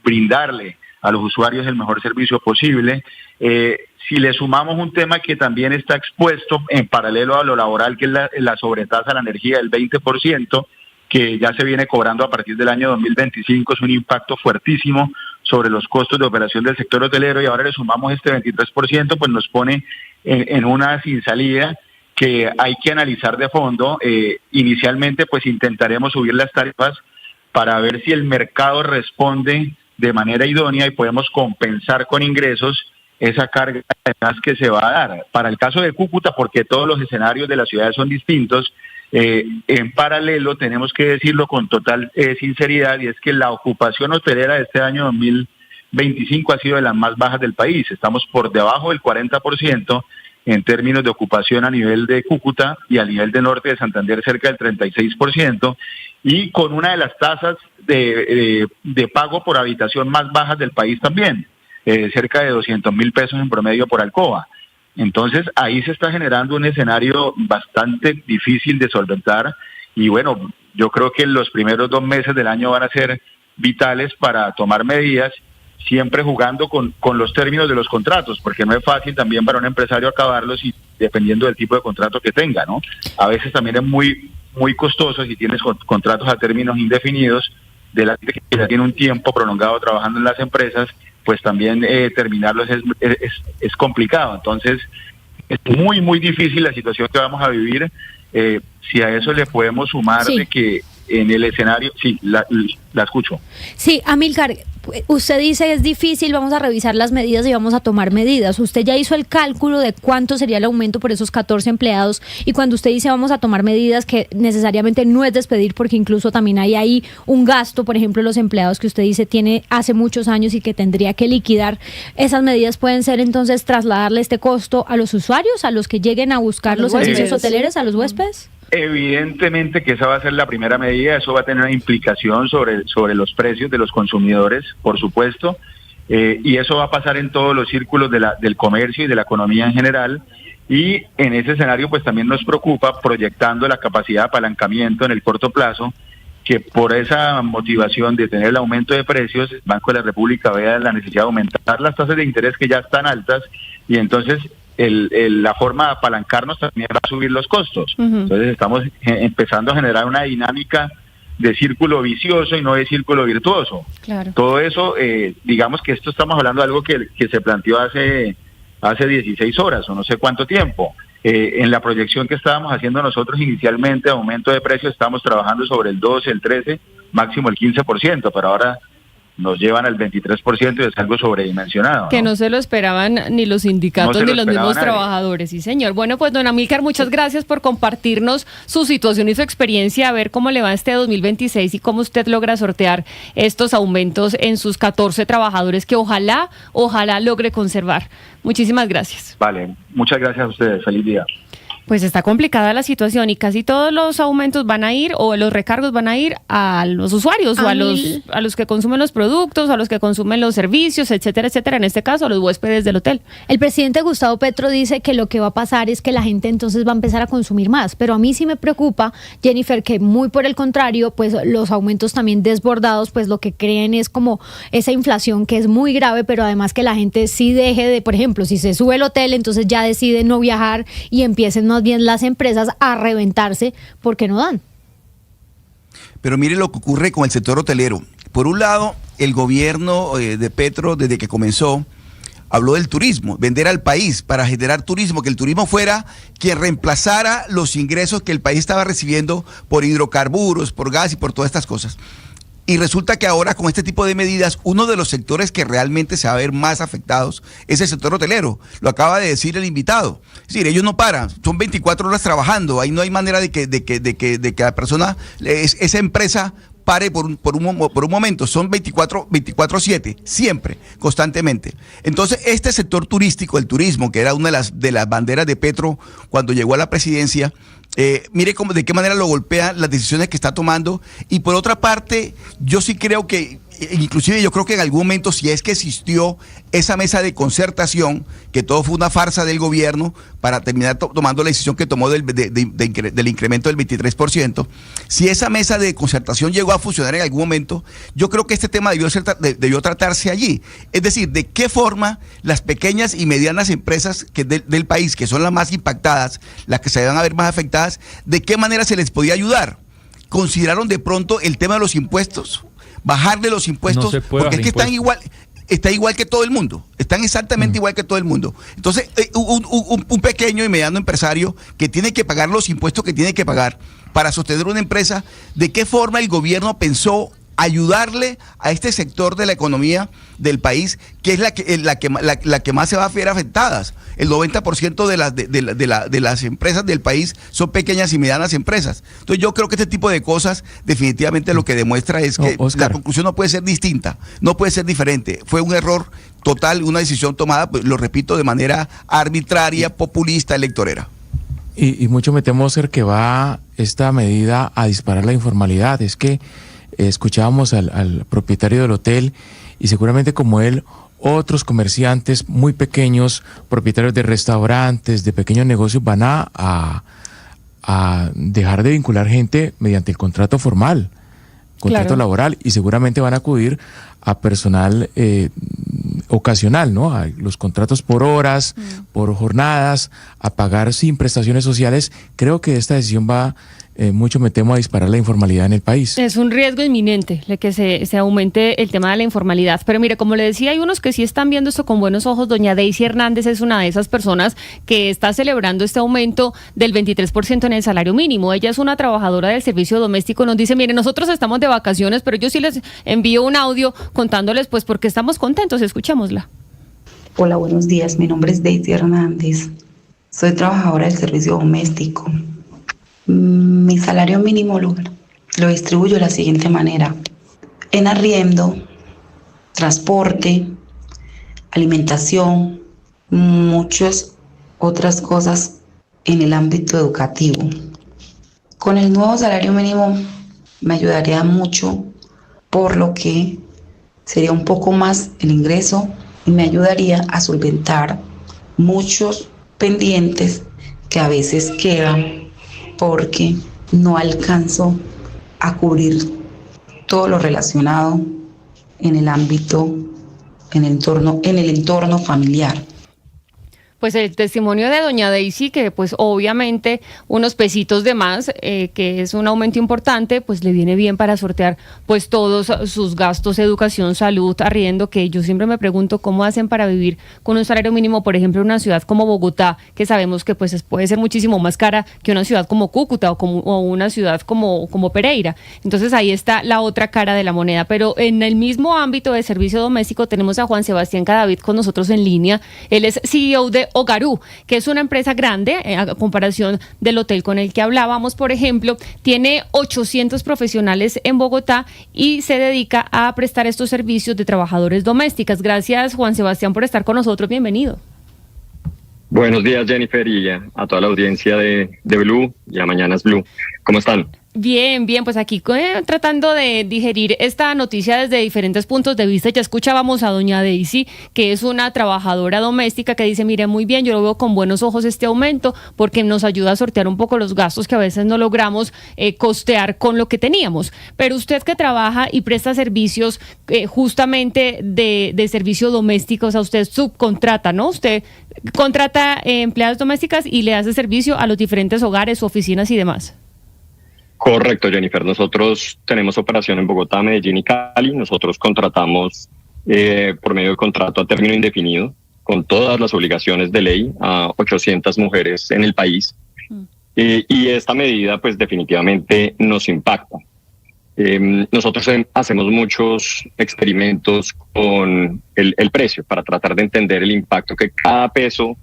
brindarle a los usuarios el mejor servicio posible. Si le sumamos un tema que también está expuesto en paralelo a lo laboral, que es la sobretasa a la energía del 20%, que ya se viene cobrando a partir del año 2025, es un impacto fuertísimo sobre los costos de operación del sector hotelero, y ahora le sumamos este 23%, pues nos pone en una sin salida que hay que analizar de fondo. Inicialmente pues intentaremos subir las tarifas para ver si el mercado responde de manera idónea y podemos compensar con ingresos esa carga además que se va a dar. Para el caso de Cúcuta, porque todos los escenarios de la ciudad son distintos, en paralelo tenemos que decirlo con total sinceridad, y es que la ocupación hotelera de este año 2025 ha sido de las más bajas del país. Estamos por debajo del 40% en términos de ocupación a nivel de Cúcuta, y a nivel de norte de Santander cerca del 36%, y con una de las tasas de pago por habitación más bajas del país también, cerca de 200.000 pesos en promedio por alcoba. Entonces ahí se está generando un escenario bastante difícil de solventar, y bueno, yo creo que los primeros 2 meses del año van a ser vitales para tomar medidas, siempre jugando con los términos de los contratos, porque no es fácil también para un empresario acabarlos, y dependiendo del tipo de contrato que tenga, ¿no? A veces también es muy costoso si tienes contratos a términos indefinidos, de la gente que ya tiene un tiempo prolongado trabajando en las empresas, pues también terminarlos es complicado. Entonces es muy difícil la situación que vamos a vivir. Si a eso le podemos sumar de que en el escenario, sí, la escucho. Sí, Amílcar, usted dice es difícil, vamos a revisar las medidas y vamos a tomar medidas. Usted ya hizo el cálculo de cuánto sería el aumento por esos 14 empleados, y cuando usted dice vamos a tomar medidas, que necesariamente no es despedir, porque incluso también hay ahí un gasto, por ejemplo, los empleados que usted dice tiene hace muchos años y que tendría que liquidar. Esas medidas pueden ser entonces trasladarle este costo a los usuarios, a los que lleguen a buscar los servicios hoteleros, a los huéspedes. Evidentemente que esa va a ser la primera medida, eso va a tener una implicación sobre los precios de los consumidores, por supuesto, y eso va a pasar en todos los círculos del comercio y de la economía en general, y en ese escenario pues también nos preocupa, proyectando la capacidad de apalancamiento en el corto plazo, que por esa motivación de tener el aumento de precios, el Banco de la República vea la necesidad de aumentar las tasas de interés que ya están altas, y entonces la forma de apalancarnos también va a subir los costos. Entonces estamos empezando a generar una dinámica de círculo vicioso y no de círculo virtuoso. Claro. Todo eso, digamos que esto estamos hablando de algo que se planteó hace 16 horas o no sé cuánto tiempo. En la proyección que estábamos haciendo nosotros inicialmente de aumento de precios, estábamos trabajando sobre el 12, el 13, máximo el 15%, pero ahora nos llevan al 23% y es algo sobredimensionado. Que no se lo esperaban ni los sindicatos ni los mismos trabajadores. Sí, señor. Bueno, pues don Amílcar, muchas gracias por compartirnos su situación y su experiencia, a ver cómo le va este 2026 y cómo usted logra sortear estos aumentos en sus 14 trabajadores que ojalá logre conservar. Muchísimas gracias. Vale, muchas gracias a ustedes. Feliz día. Pues está complicada la situación y casi todos los aumentos van a ir, o los recargos van a ir a los usuarios, o a los que consumen los productos, a los que consumen los servicios, etcétera, etcétera. En este caso, a los huéspedes del hotel. El presidente Gustavo Petro dice que lo que va a pasar es que la gente entonces va a empezar a consumir más, pero a mí sí me preocupa, Jennifer, que muy por el contrario, pues los aumentos también desbordados, pues lo que creen es como esa inflación que es muy grave, pero además que la gente sí deje de, por ejemplo, si se sube el hotel, entonces ya decide no viajar y empiecen más bien las empresas a reventarse porque no dan. Pero mire lo que ocurre con el sector hotelero. Por un lado, el gobierno de Petro, desde que comenzó, habló del turismo, vender al país para generar turismo, que el turismo fuera quien reemplazara los ingresos que el país estaba recibiendo por hidrocarburos, por gas y por todas estas cosas. Y resulta que ahora con este tipo de medidas, uno de los sectores que realmente se va a ver más afectados es el sector hotelero. Lo acaba de decir el invitado. Es decir, ellos no paran, son 24 horas trabajando. Ahí no hay manera de que la persona, esa empresa pare por un momento. Son 24/7, siempre, constantemente. Entonces, este sector turístico, el turismo, que era una de las banderas de Petro cuando llegó a la presidencia, mire de qué manera lo golpean las decisiones que está tomando. Y por otra parte, yo sí creo que, inclusive yo creo que en algún momento, si es que existió esa mesa de concertación, que todo fue una farsa del gobierno para terminar tomando la decisión que tomó del incremento del 23%, si esa mesa de concertación llegó a funcionar en algún momento, yo creo que este tema debió tratarse allí. Es decir, de qué forma las pequeñas y medianas empresas del país, que son las más impactadas, las que se van a ver más afectadas, de qué manera se les podía ayudar. consideraron de pronto el tema de los impuestos? Bajarle los impuestos, No se puede porque es que bajar está igual que todo el mundo, están exactamente igual que todo el mundo. Entonces, un pequeño y mediano empresario que tiene que pagar los impuestos que tiene que pagar para sostener una empresa, ¿de qué forma el gobierno pensó ayudarle a este sector de la economía del país, que es la que más se va a ver afectadas? El 90% de las empresas del país son pequeñas y medianas empresas. Entonces yo creo que este tipo de cosas definitivamente lo que demuestra es que Oscar, la conclusión no puede ser distinta, no puede ser diferente. Fue un error total, una decisión tomada, pues, lo repito, de manera arbitraria, populista, electorera. Y mucho me temo, Oscar, que va esta medida a disparar la informalidad. Es que escuchábamos al propietario del hotel y seguramente como él, otros comerciantes muy pequeños, propietarios de restaurantes, de pequeños negocios, van a dejar de vincular gente mediante el contrato formal, contrato laboral, y seguramente van a acudir a personal ocasional, ¿no? A los contratos por horas, por jornadas, a pagar sin prestaciones sociales. Creo que esta decisión va mucho, me temo, a disparar la informalidad en el país. Es un riesgo inminente que se aumente el tema de la informalidad. Pero mire, como le decía, hay unos que sí están viendo esto con buenos ojos. Doña Daisy Hernández es una de esas personas que está celebrando este aumento del 23% en el salario mínimo. Ella es una trabajadora del servicio doméstico. Nos dice, mire, nosotros estamos de vacaciones, pero yo sí les envío un audio contándoles pues por qué estamos contentos. Escuchémosla. Hola, buenos días. Mi nombre es Daisy Hernández. Soy trabajadora del servicio doméstico. Mi salario mínimo lo distribuyo de la siguiente manera: en arriendo, transporte, alimentación, muchas otras cosas en el ámbito educativo. Con el nuevo salario mínimo me ayudaría mucho, por lo que sería un poco más el ingreso y me ayudaría a solventar muchos pendientes que a veces quedan, porque no alcanzo a cubrir todo lo relacionado en el ámbito, en el entorno familiar. Pues el testimonio de doña Daisy, que pues obviamente unos pesitos de más, que es un aumento importante, pues le viene bien para sortear pues todos sus gastos, educación, salud, arriendo, que yo siempre me pregunto cómo hacen para vivir con un salario mínimo, por ejemplo, en una ciudad como Bogotá, que sabemos que pues puede ser muchísimo más cara que una ciudad como Cúcuta o una ciudad como Pereira. Entonces ahí está la otra cara de la moneda. Pero en el mismo ámbito de servicio doméstico tenemos a Juan Sebastián Cadavid con nosotros en línea. Él es CEO de Hogarú, que es una empresa grande a comparación del hotel con el que hablábamos, por ejemplo. Tiene 800 profesionales en Bogotá y se dedica a prestar estos servicios de trabajadores domésticas. Gracias, Juan Sebastián, por estar con nosotros. Bienvenido. Buenos días, Jennifer, y a toda la audiencia de Blue y a Mañanas Blue. ¿Cómo están? Bien, pues aquí tratando de digerir esta noticia desde diferentes puntos de vista. Ya escuchábamos a doña Daisy, que es una trabajadora doméstica, que dice, mire, muy bien, yo lo veo con buenos ojos este aumento, porque nos ayuda a sortear un poco los gastos que a veces no logramos costear con lo que teníamos. Pero usted que trabaja y presta servicios justamente de servicio doméstico, o sea, usted subcontrata, ¿no? Usted contrata empleadas domésticas y le hace servicio a los diferentes hogares, oficinas y demás. Correcto, Jennifer. Nosotros tenemos operación en Bogotá, Medellín y Cali. Nosotros contratamos por medio de contrato a término indefinido, con todas las obligaciones de ley, a 800 mujeres en el país. Y esta medida pues definitivamente nos impacta. Nosotros hacemos muchos experimentos con el precio para tratar de entender el impacto que cada peso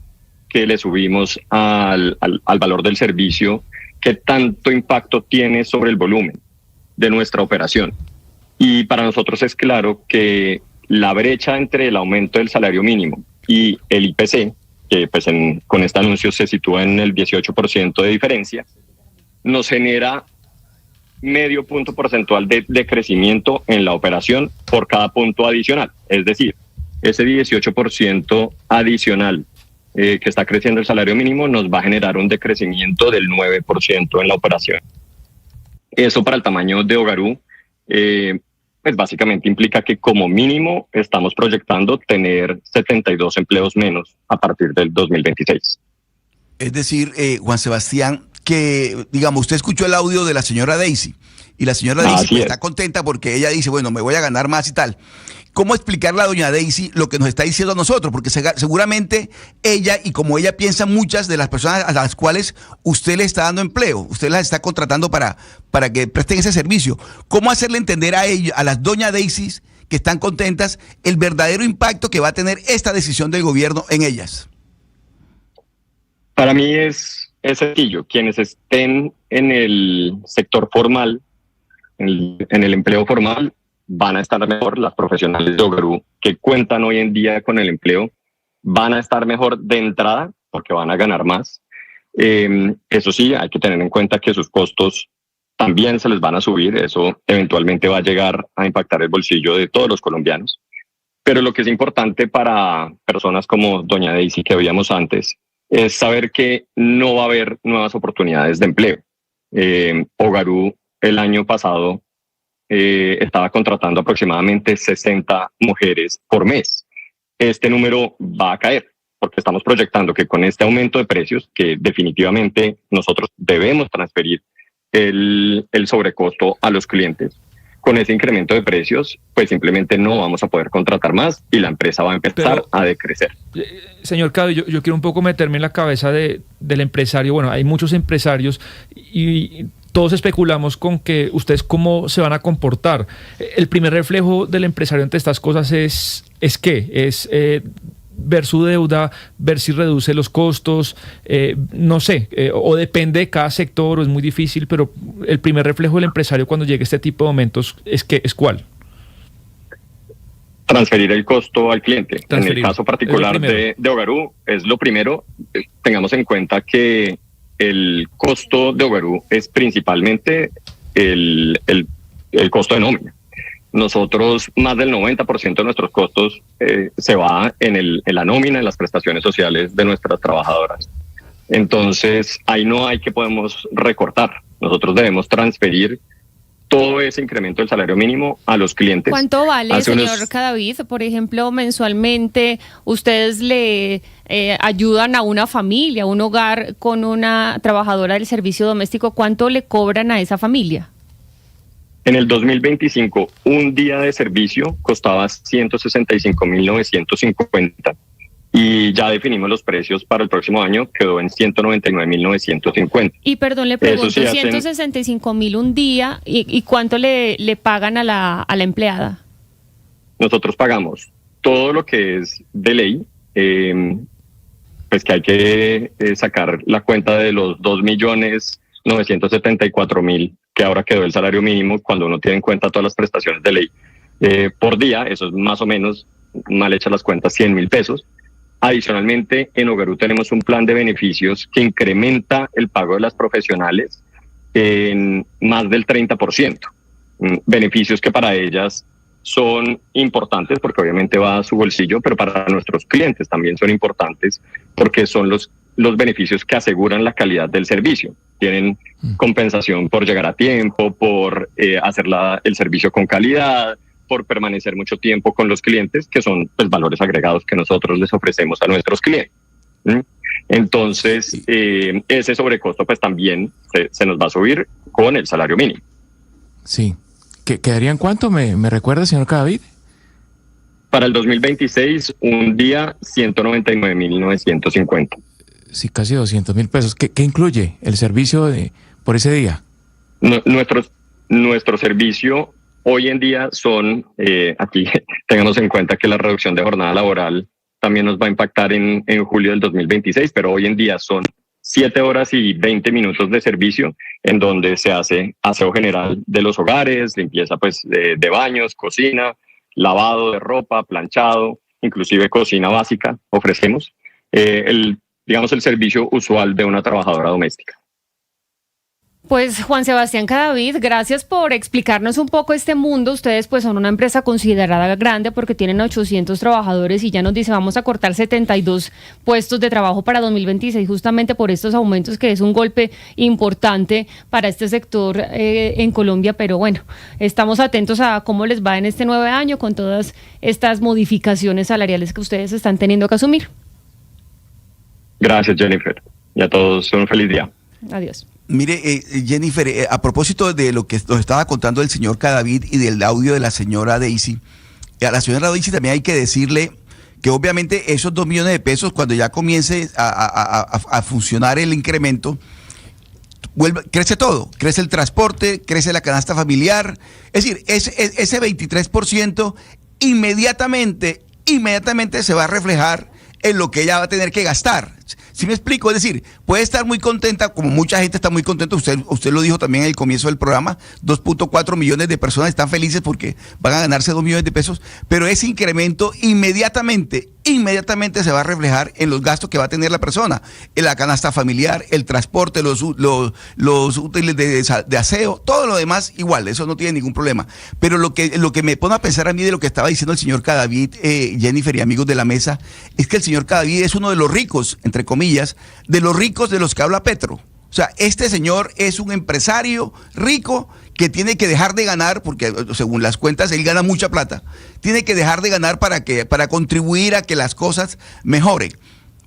que le subimos al valor del servicio, qué tanto impacto tiene sobre el volumen de nuestra operación. Y para nosotros es claro que la brecha entre el aumento del salario mínimo y el IPC, que pues con este anuncio se sitúa en el 18% de diferencia, nos genera medio punto porcentual de crecimiento en la operación por cada punto adicional. Es decir, ese 18% adicional que está creciendo el salario mínimo nos va a generar un decrecimiento del 9% en la operación. Eso para el tamaño de Hogarú, pues básicamente implica que como mínimo estamos proyectando tener 72 empleos menos a partir del 2026. Es decir, Juan Sebastián, que digamos, usted escuchó el audio de la señora Daisy y la señora Daisy pues, está contenta porque ella dice, bueno, me voy a ganar más y tal. ¿Cómo explicarle a doña Daisy lo que nos está diciendo a nosotros? Porque seguramente ella, y como ella piensa, muchas de las personas a las cuales usted le está dando empleo, usted las está contratando para que presten ese servicio. ¿Cómo hacerle entender a ellos, a las doña Daisys que están contentas, el verdadero impacto que va a tener esta decisión del gobierno en ellas? Para mí es sencillo. Quienes estén en el sector formal, en el empleo formal, van a estar mejor. Las profesionales de Hogarú que cuentan hoy en día con el empleo van a estar mejor de entrada porque van a ganar más. Eso sí, hay que tener en cuenta que sus costos también se les van a subir. Eso eventualmente va a llegar a impactar el bolsillo de todos los colombianos. Pero lo que es importante para personas como doña Daisy que veíamos antes es saber que no va a haber nuevas oportunidades de empleo. Hogarú el año pasado estaba contratando aproximadamente 60 mujeres por mes. Este número va a caer porque estamos proyectando que con este aumento de precios, que definitivamente nosotros debemos transferir el sobrecosto a los clientes, con ese incremento de precios, pues simplemente no vamos a poder contratar más y la empresa va a empezar a decrecer. Señor Cadavid, yo quiero un poco meterme en la cabeza del empresario. Bueno, hay muchos empresarios y todos especulamos con que ustedes cómo se van a comportar. El primer reflejo del empresario ante estas cosas es ¿qué? Es ver su deuda, ver si reduce los costos, no sé, o depende de cada sector, o es muy difícil, pero el primer reflejo del empresario cuando llegue este tipo de momentos ¿es ¿cuál? Transferir el costo al cliente. En el caso particular de Hogarú es lo primero. Tengamos en cuenta que el costo de Hogarú es principalmente el costo de nómina. Nosotros, más del 90% de nuestros costos se va en la nómina, en las prestaciones sociales de nuestras trabajadoras. Entonces, ahí no hay que podemos recortar. Nosotros debemos transferir todo ese incremento del salario mínimo a los clientes. ¿Cuánto vale, señor Cadavid? Por ejemplo, mensualmente, ustedes le ayudan a una familia, a un hogar con una trabajadora del servicio doméstico. ¿Cuánto le cobran a esa familia? En el 2025, un día de servicio costaba 165.950 y ya definimos los precios para el próximo año, quedó en 199.950. Y perdón, le pregunto, 165.000 un día, ¿y cuánto le pagan a la empleada? Nosotros pagamos todo lo que es de ley, pues que hay que sacar la cuenta de los 2.974.000 que ahora quedó el salario mínimo cuando uno tiene en cuenta todas las prestaciones de ley por día. Eso es más o menos, mal hechas las cuentas, 100.000 pesos. Adicionalmente, en Hogarú tenemos un plan de beneficios que incrementa el pago de las profesionales en más del 30%. Beneficios que para ellas son importantes porque obviamente va a su bolsillo, pero para nuestros clientes también son importantes porque son los beneficios que aseguran la calidad del servicio. Tienen compensación por llegar a tiempo, por hacer el servicio con calidad, por permanecer mucho tiempo con los clientes, que son pues, valores agregados que nosotros les ofrecemos a nuestros clientes. Entonces, ese sobrecosto pues también se nos va a subir con el salario mínimo. Sí. ¿Quedarían cuánto? ¿Me recuerda, señor Cadavid? Para el 2026, un día 199.950. Sí, casi 200.000 pesos. ¿Qué incluye el servicio por ese día? Nuestro servicio hoy en día son, aquí tengamos en cuenta que la reducción de jornada laboral también nos va a impactar en julio del 2026, pero hoy en día son 7 horas y 20 minutos de servicio en donde se hace aseo general de los hogares, limpieza pues de baños, cocina, lavado de ropa, planchado, inclusive cocina básica ofrecemos. Digamos, el servicio usual de una trabajadora doméstica. Pues Juan Sebastián Cadavid, gracias por explicarnos un poco este mundo. Ustedes pues son una empresa considerada grande porque tienen 800 trabajadores y ya nos dice vamos a cortar 72 puestos de trabajo para 2026 justamente por estos aumentos, que es un golpe importante para este sector en Colombia. Pero bueno, estamos atentos a cómo les va en este nuevo año con todas estas modificaciones salariales que ustedes están teniendo que asumir. Gracias, Jennifer. Y a todos un feliz día. Adiós. Mire, Jennifer, a propósito de lo que nos estaba contando el señor Cadavid y del audio de la señora Daisy, a la señora Daisy también hay que decirle que obviamente esos 2 millones de pesos, cuando ya comience a funcionar el incremento, crece todo, crece el transporte, crece la canasta familiar, es decir, ese 23% inmediatamente se va a reflejar en lo que ella va a tener que gastar. ¿Sí me explico? Es decir, puede estar muy contenta, como mucha gente está muy contenta, usted lo dijo también en el comienzo del programa, 2.4 millones de personas están felices porque van a ganarse 2 millones de pesos, pero ese incremento inmediatamente se va a reflejar en los gastos que va a tener la persona, en la canasta familiar, el transporte, los útiles de aseo, todo lo demás igual, eso no tiene ningún problema. Pero lo que me pone a pensar a mí de lo que estaba diciendo el señor Cadavid, Jennifer y amigos de la mesa, es que el señor Cadavid es uno de los ricos, entre comillas, de los ricos de los que habla Petro. O sea, este señor es un empresario rico que tiene que dejar de ganar, porque según las cuentas él gana mucha plata, tiene que dejar de ganar para contribuir a que las cosas mejoren.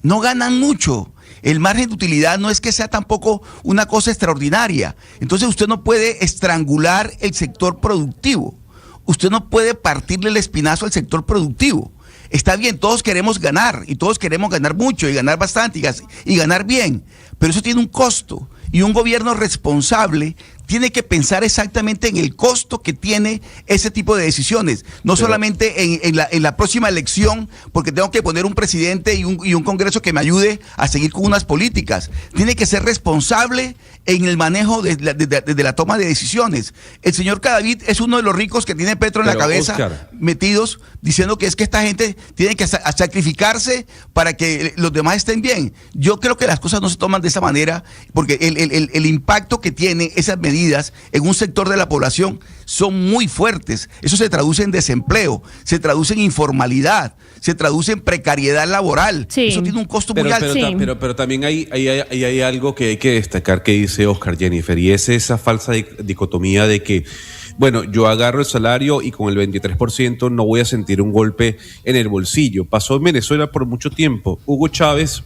No ganan mucho. El margen de utilidad no es que sea tampoco una cosa extraordinaria. Entonces usted no puede estrangular el sector productivo. Usted no puede partirle el espinazo al sector productivo. Está bien, todos queremos ganar y todos queremos ganar mucho y ganar bastante y ganar bien, pero eso tiene un costo y un gobierno responsable tiene que pensar exactamente en el costo que tiene ese tipo de decisiones, no solamente en la próxima elección, porque tengo que poner un presidente y un Congreso que me ayude a seguir con unas políticas. Tiene que ser responsable en el manejo de la toma de decisiones. El señor Cadavid es uno de los ricos que tiene Petro en la cabeza, Oscar, metidos, diciendo que es que esta gente tiene que sacrificarse para que los demás estén bien. Yo creo que las cosas no se toman de esa manera, porque el impacto que tiene esas medidas en un sector de la población son muy fuertes. Eso se traduce en desempleo, se traduce en informalidad, se traduce en precariedad laboral. Sí. Eso tiene un costo muy alto. Pero también hay algo que hay que destacar que dice Oscar, Jennifer, y es esa falsa dicotomía de que, bueno, yo agarro el salario y con el 23% no voy a sentir un golpe en el bolsillo. Pasó en Venezuela por mucho tiempo. Hugo Chávez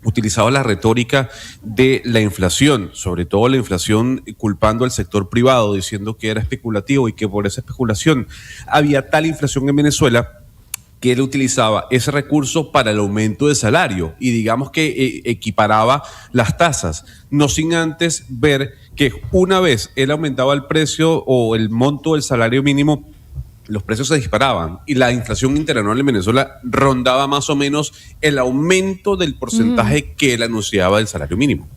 utilizaba la retórica de la inflación, sobre todo la inflación culpando al sector privado, diciendo que era especulativo y que por esa especulación había tal inflación en Venezuela que él utilizaba ese recurso para el aumento de salario y digamos que equiparaba las tasas, no sin antes ver que una vez él aumentaba el precio o el monto del salario mínimo, los precios se disparaban y la inflación interanual en Venezuela rondaba más o menos el aumento del porcentaje que él anunciaba del salario mínimo.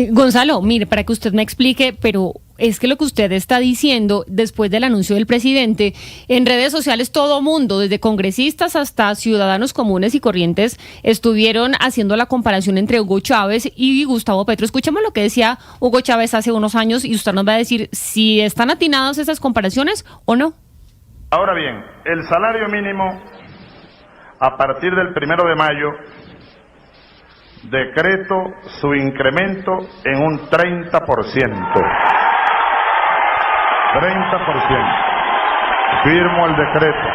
Gonzalo, mire, para que usted me explique, pero es que lo que usted está diciendo después del anuncio del presidente, en redes sociales todo mundo, desde congresistas hasta ciudadanos comunes y corrientes, estuvieron haciendo la comparación entre Hugo Chávez y Gustavo Petro. Escuchemos lo que decía Hugo Chávez hace unos años y usted nos va a decir si están atinadas esas comparaciones o no. Ahora bien, el salario mínimo a partir del 1 de mayo decreto su incremento en un 30%. 30%. Firmo el decreto.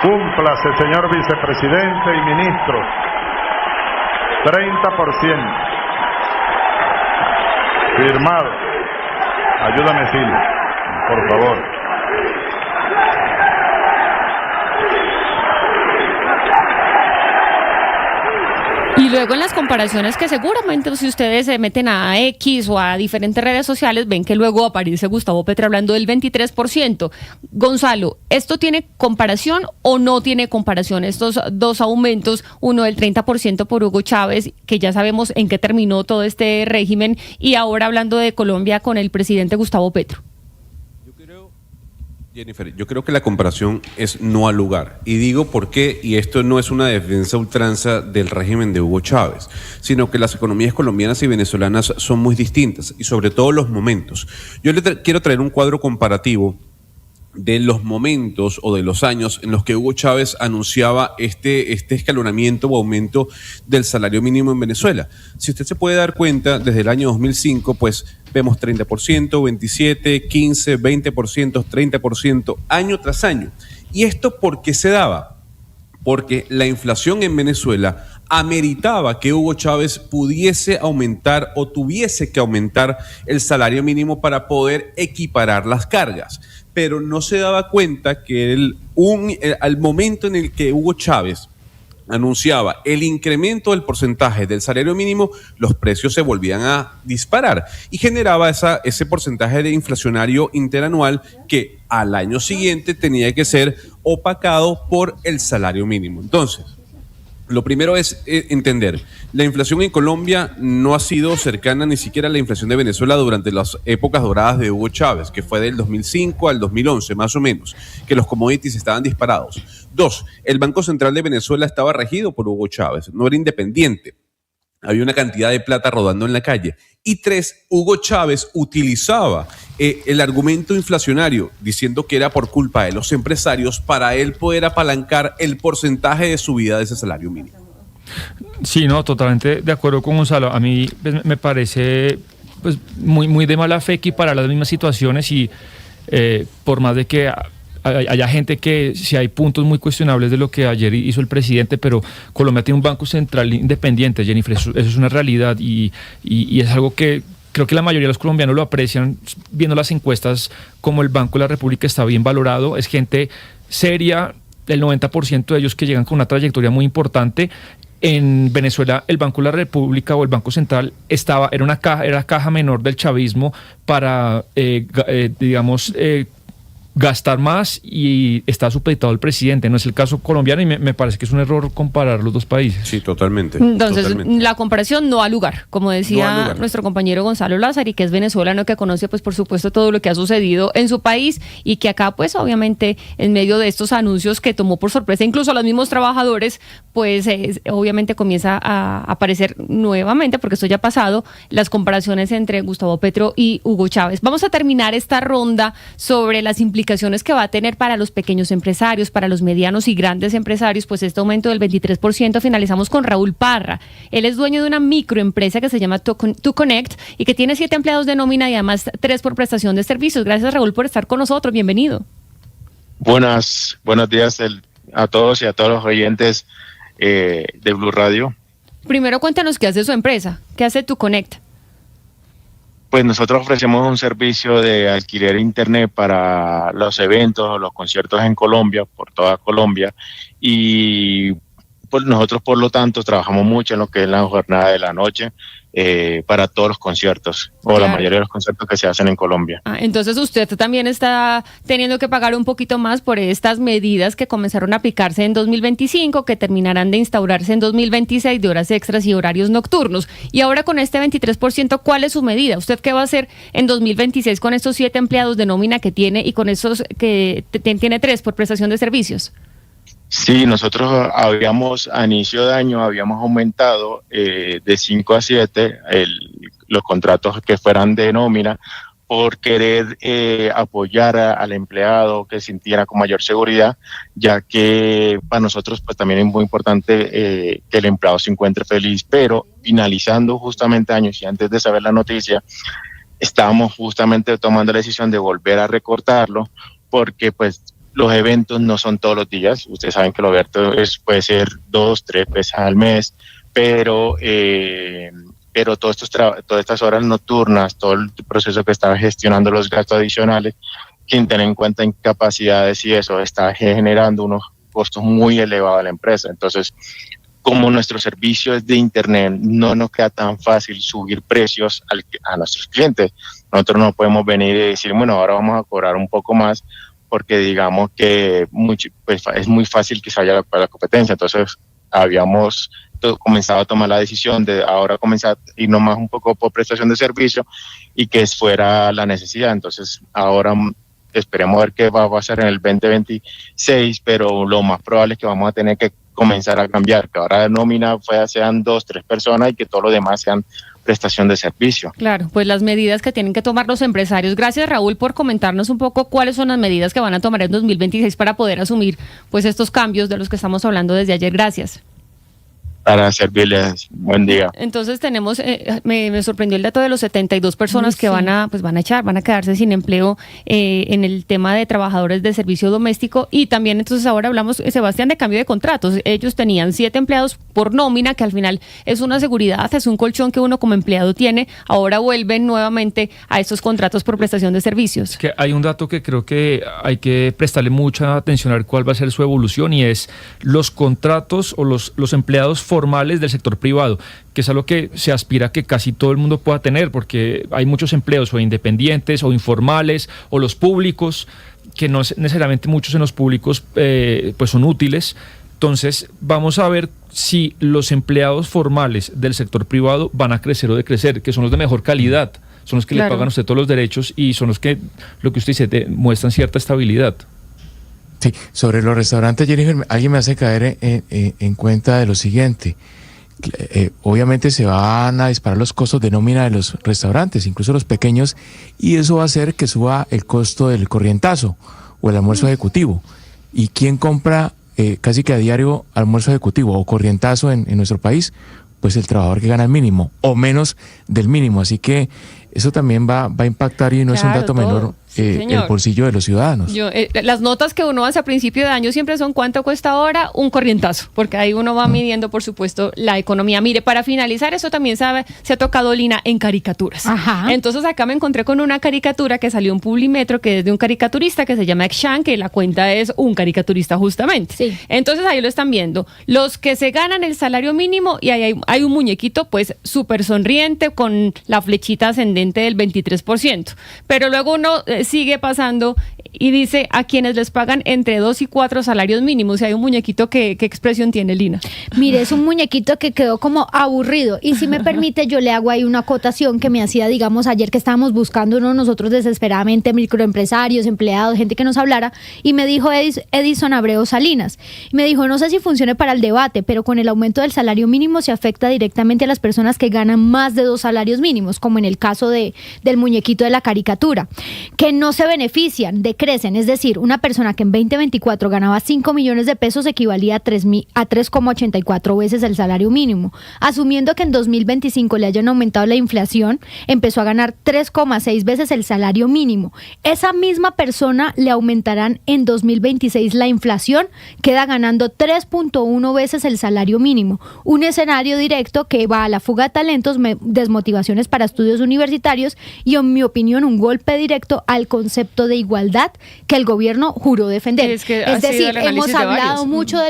Cúmplase, señor vicepresidente y ministro. 30%. Firmado. Ayúdame, Silvia, por favor. Y luego en las comparaciones que seguramente si ustedes se meten a X o a diferentes redes sociales ven que luego aparece Gustavo Petro hablando del 23%. Gonzalo, ¿esto tiene comparación o no tiene comparación? Estos dos aumentos, uno del 30% por Hugo Chávez, que ya sabemos en qué terminó todo este régimen, y ahora hablando de Colombia con el presidente Gustavo Petro. Jennifer, yo creo que la comparación es no al lugar. Y digo por qué, y esto no es una defensa a ultranza del régimen de Hugo Chávez, sino que las economías colombianas y venezolanas son muy distintas, y sobre todo los momentos. Yo quiero traer un cuadro comparativo de los momentos o de los años en los que Hugo Chávez anunciaba este escalonamiento o aumento del salario mínimo en Venezuela. Si usted se puede dar cuenta, desde el año 2005, pues vemos 30%, 27%, 15%, 20%, 30%, año tras año. ¿Y esto por qué se daba? Porque la inflación en Venezuela ameritaba que Hugo Chávez pudiese aumentar o tuviese que aumentar el salario mínimo para poder equiparar las cargas. Pero no se daba cuenta que al momento en el que Hugo Chávez anunciaba el incremento del porcentaje del salario mínimo, los precios se volvían a disparar y generaba ese porcentaje de inflacionario interanual que al año siguiente tenía que ser opacado por el salario mínimo. Entonces, lo primero es entender, la inflación en Colombia no ha sido cercana ni siquiera a la inflación de Venezuela durante las épocas doradas de Hugo Chávez, que fue del 2005 al 2011 más o menos, que los commodities estaban disparados. 2, el Banco Central de Venezuela estaba regido por Hugo Chávez, no era independiente. Había una cantidad de plata rodando en la calle. Y 3, Hugo Chávez utilizaba el argumento inflacionario diciendo que era por culpa de los empresarios para él poder apalancar el porcentaje de subida de ese salario mínimo. Sí, no, totalmente de acuerdo con Gonzalo. A mí me parece pues, muy de mala fe equiparar las mismas situaciones y por más de que haya gente que si hay puntos muy cuestionables de lo que ayer hizo el presidente, pero Colombia tiene un banco central independiente, Jennifer, eso es una realidad y es algo que creo que la mayoría de los colombianos lo aprecian viendo las encuestas, como el Banco de la República está bien valorado, es gente seria, el 90% de ellos que llegan con una trayectoria muy importante. En Venezuela el Banco de la República o el Banco Central era caja menor del chavismo para, gastar más y está supeditado al presidente. No es el caso colombiano y me parece que es un error comparar los dos países. Sí, totalmente. Entonces, totalmente. La comparación no ha lugar, como decía nuestro compañero Gonzalo Lázari, que es venezolano, que conoce, pues por supuesto, todo lo que ha sucedido en su país y que acá, pues obviamente, en medio de estos anuncios que tomó por sorpresa incluso a los mismos trabajadores, pues obviamente comienza a aparecer nuevamente, porque esto ya ha pasado, las comparaciones entre Gustavo Petro y Hugo Chávez. Vamos a terminar esta ronda sobre las implicaciones que va a tener para los pequeños empresarios, para los medianos y grandes empresarios, pues este aumento del 23%. Finalizamos con Raúl Parra. Él es dueño de una microempresa que se llama ToConnect y que tiene 7 empleados de nómina y además 3 por prestación de servicios. Gracias, Raúl, por estar con nosotros. Bienvenido. Buenos días a todos y a todos los oyentes de Blue Radio. Primero cuéntanos qué hace su empresa, qué hace ToConnect. Pues nosotros ofrecemos un servicio de alquiler internet para los eventos, los conciertos en Colombia, por toda Colombia, y pues nosotros por lo tanto trabajamos mucho en lo que es la jornada de la noche para todos los conciertos, o claro, la mayoría de los conciertos que se hacen en Colombia. Entonces usted también está teniendo que pagar un poquito más por estas medidas que comenzaron a aplicarse en 2025, que terminarán de instaurarse en 2026, de horas extras y horarios nocturnos. Y ahora con este 23%, ¿cuál es su medida? ¿Usted qué va a hacer en 2026 con estos 7 empleados de nómina que tiene y con estos que tiene 3 por prestación de servicios? Sí, nosotros a inicio de año habíamos aumentado de 5 a 7 los contratos que fueran de nómina por querer apoyar al empleado, que sintiera con mayor seguridad, ya que para nosotros pues también es muy importante que el empleado se encuentre feliz, pero finalizando justamente años y antes de saber la noticia, estábamos justamente tomando la decisión de volver a recortarlo, porque pues los eventos no son todos los días. Ustedes saben que los eventos puede ser 2, 3 veces al mes, pero todas estas horas nocturnas, todo el proceso que estaba gestionando los gastos adicionales, sin tener en cuenta incapacidades y eso, está generando unos costos muy elevados a la empresa. Entonces, como nuestro servicio es de internet, no nos queda tan fácil subir precios a nuestros clientes. Nosotros no podemos venir y decir, bueno, ahora vamos a cobrar un poco más, porque digamos que es muy fácil que se vaya a la competencia. Entonces habíamos comenzado a tomar la decisión de ahora comenzar a irnos más un poco por prestación de servicio y que fuera la necesidad. Entonces ahora esperemos ver qué va a pasar en el 2026, pero lo más probable es que vamos a tener que comenzar a cambiar, que ahora de nómina sean 2, 3 personas y que todo lo demás sean prestación de servicio. Claro, pues las medidas que tienen que tomar los empresarios. Gracias, Raúl, por comentarnos un poco cuáles son las medidas que van a tomar en 2026 para poder asumir pues estos cambios de los que estamos hablando desde ayer. Gracias. Para servirles. Buen día. Entonces tenemos, me sorprendió el dato de los 72 personas que van a quedarse sin empleo en el tema de trabajadores de servicio doméstico. Y también entonces ahora hablamos, Sebastián, de cambio de contratos. Ellos tenían 7 empleados por nómina, que al final es una seguridad, es un colchón que uno como empleado tiene. Ahora vuelven nuevamente a estos contratos por prestación de servicios. Que hay un dato que creo que hay que prestarle mucha atención a ver cuál va a ser su evolución, y es los contratos o los empleados formales del sector privado, que es algo que se aspira a que casi todo el mundo pueda tener, porque hay muchos empleos o independientes o informales o los públicos, que no necesariamente muchos en los públicos pues son útiles. Entonces vamos a ver si los empleados formales del sector privado van a crecer o decrecer, que son los de mejor calidad, son los que le pagan a usted todos los derechos y son los que, lo que usted dice, muestran cierta estabilidad. Sí, sobre los restaurantes, Jennifer, alguien me hace caer en cuenta de lo siguiente. Obviamente se van a disparar los costos de nómina de los restaurantes, incluso los pequeños, y eso va a hacer que suba el costo del corrientazo o el almuerzo ejecutivo. ¿Y quién compra casi que a diario almuerzo ejecutivo o corrientazo en nuestro país? Pues el trabajador que gana el mínimo o menos del mínimo. Así que eso también va a impactar, y no es un dato menor, el bolsillo de los ciudadanos. Las notas que uno hace a principio de año siempre son cuánto cuesta ahora un corrientazo, porque ahí uno va midiendo, por supuesto, la economía. Mire, para finalizar, eso también se ha tocado, Lina, en caricaturas. Ajá. Entonces acá me encontré con una caricatura que salió en Publimetro, que es de un caricaturista que se llama Exxan, que la cuenta es un caricaturista justamente. Sí. Entonces ahí lo están viendo. Los que se ganan el salario mínimo, y ahí hay un muñequito pues súper sonriente con la flechita ascendente del 23%. Pero luego uno sigue pasando y dice a quienes les pagan entre 2 y 4 salarios mínimos. Y hay un muñequito ¿qué expresión tiene, Lina? Mire, es un muñequito que quedó como aburrido. Y si me permite, yo le hago ahí una acotación que me hacía, digamos, ayer que estábamos buscando nosotros desesperadamente microempresarios, empleados, gente que nos hablara, y me dijo Edison Abreu Salinas. Y me dijo, no sé si funcione para el debate, pero con el aumento del salario mínimo se afecta directamente a las personas que ganan más de 2 salarios mínimos, como en el caso del muñequito de la caricatura, que no se benefician, decrecen. Es decir, una persona que en 2024 ganaba 5 millones de pesos equivalía a 3,84 veces el salario mínimo. Asumiendo que en 2025 le hayan aumentado la inflación, empezó a ganar 3,6 veces el salario mínimo. Esa misma persona le aumentarán en 2026 la inflación, queda ganando 3,1 veces el salario mínimo. Un escenario directo que va a la fuga de talentos, desmotivaciones para estudios universitarios y, en mi opinión, un golpe directo al concepto de igualdad que el gobierno juró defender. Es decir, hemos hablado mucho de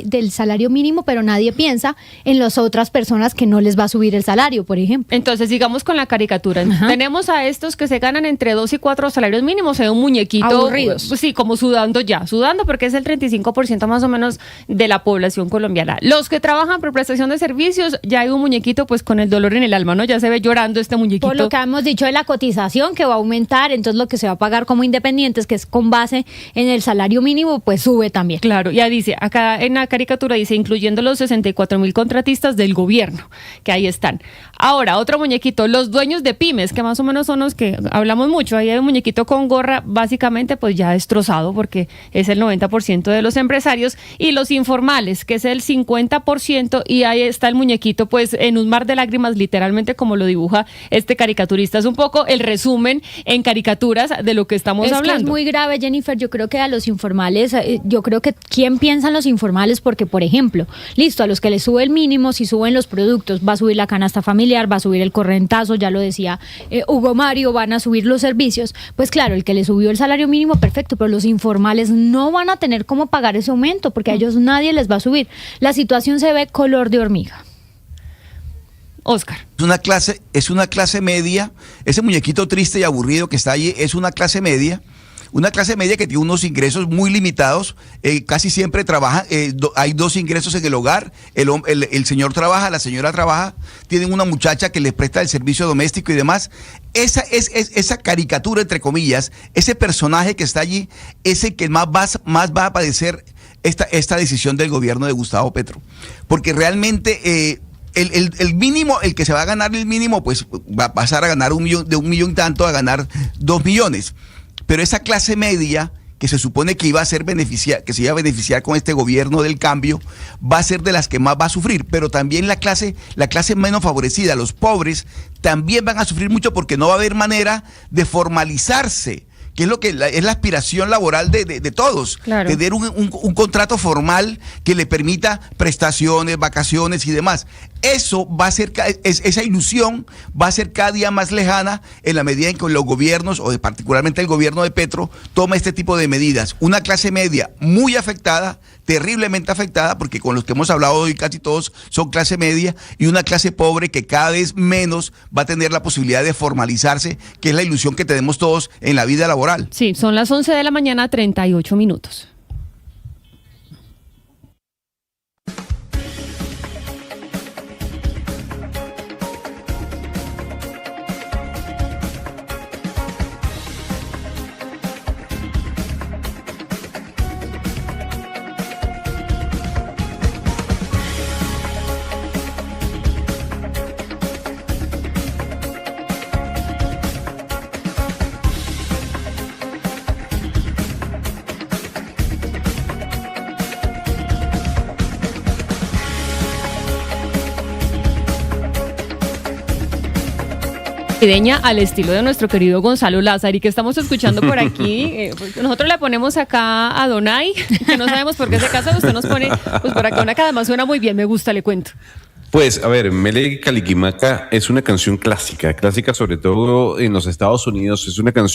del salario mínimo, pero nadie piensa en las otras personas que no les va a subir el salario, por ejemplo. Entonces, sigamos con la caricatura. Ajá. Tenemos a estos que se ganan entre 2 y 4 salarios mínimos, un muñequito aburridos. Sí, como sudando porque es el 35% más o menos de la población colombiana. Los que trabajan por prestación de servicios, ya hay un muñequito pues con el dolor en el alma, ¿no? Ya se ve llorando este muñequito. Por lo que hemos dicho de la cotización que va a aumentar, entonces lo que se va a pagar como independientes, que es con base en el salario mínimo, pues sube también. Claro, ya dice, acá en la caricatura dice, incluyendo los 64,000 contratistas del gobierno, que ahí están. Ahora, otro muñequito, los dueños de pymes, que más o menos son los que hablamos mucho. Ahí hay un muñequito con gorra, básicamente pues ya destrozado, porque es el 90% de los empresarios, y los informales, que es el 50%, y ahí está el muñequito pues en un mar de lágrimas, literalmente como lo dibuja este caricaturista. Es un poco el resumen en caricaturas de lo que estamos hablando. Es muy grave, Jennifer. Yo creo que a los informales, ¿quién piensa en los informales? Porque, por ejemplo, listo, a los que les sube el mínimo, si suben los productos, va a subir la canasta familiar, va a subir el correntazo, ya lo decía Hugo Mario, van a subir los servicios. Pues claro, el que le subió el salario mínimo, perfecto, pero los informales no van a tener cómo pagar ese aumento, porque a ellos nadie les va a subir. La situación se ve color de hormiga. Oscar. Es una clase media, ese muñequito triste y aburrido que está allí es una clase media que tiene unos ingresos muy limitados, casi siempre trabaja, hay 2 ingresos en el hogar, el señor trabaja, la señora trabaja, tienen una muchacha que les presta el servicio doméstico y demás. Esa caricatura, entre comillas, ese personaje que está allí, es el que más va a padecer esta decisión del gobierno de Gustavo Petro, porque realmente el mínimo, el que se va a ganar el mínimo, pues va a pasar a ganar de 1 millón y tanto a ganar 2 millones. Pero esa clase media que se supone que que se iba a beneficiar con este gobierno del cambio, va a ser de las que más va a sufrir, pero también la clase menos favorecida, los pobres, también van a sufrir mucho porque no va a haber manera de formalizarse, que es lo que es la aspiración laboral de todos, claro. Tener un contrato formal que le permita prestaciones, vacaciones y demás. Eso va a ser, esa ilusión va a ser cada día más lejana en la medida en que los gobiernos, o particularmente el gobierno de Petro, toma este tipo de medidas. Una clase media muy afectada, terriblemente afectada, porque con los que hemos hablado hoy casi todos son clase media, y una clase pobre que cada vez menos va a tener la posibilidad de formalizarse, que es la ilusión que tenemos todos en la vida laboral. Sí, son las 11 de la mañana, 38 minutos. Al estilo de nuestro querido Gonzalo Lázari, que estamos escuchando por aquí. Nosotros le ponemos acá a Donay, que no sabemos por qué se casa, usted nos pone pues por acá una que además suena muy bien, me gusta, le cuento. Pues, a ver, Mele Caliquimaca es una canción clásica sobre todo en los Estados Unidos, es una canción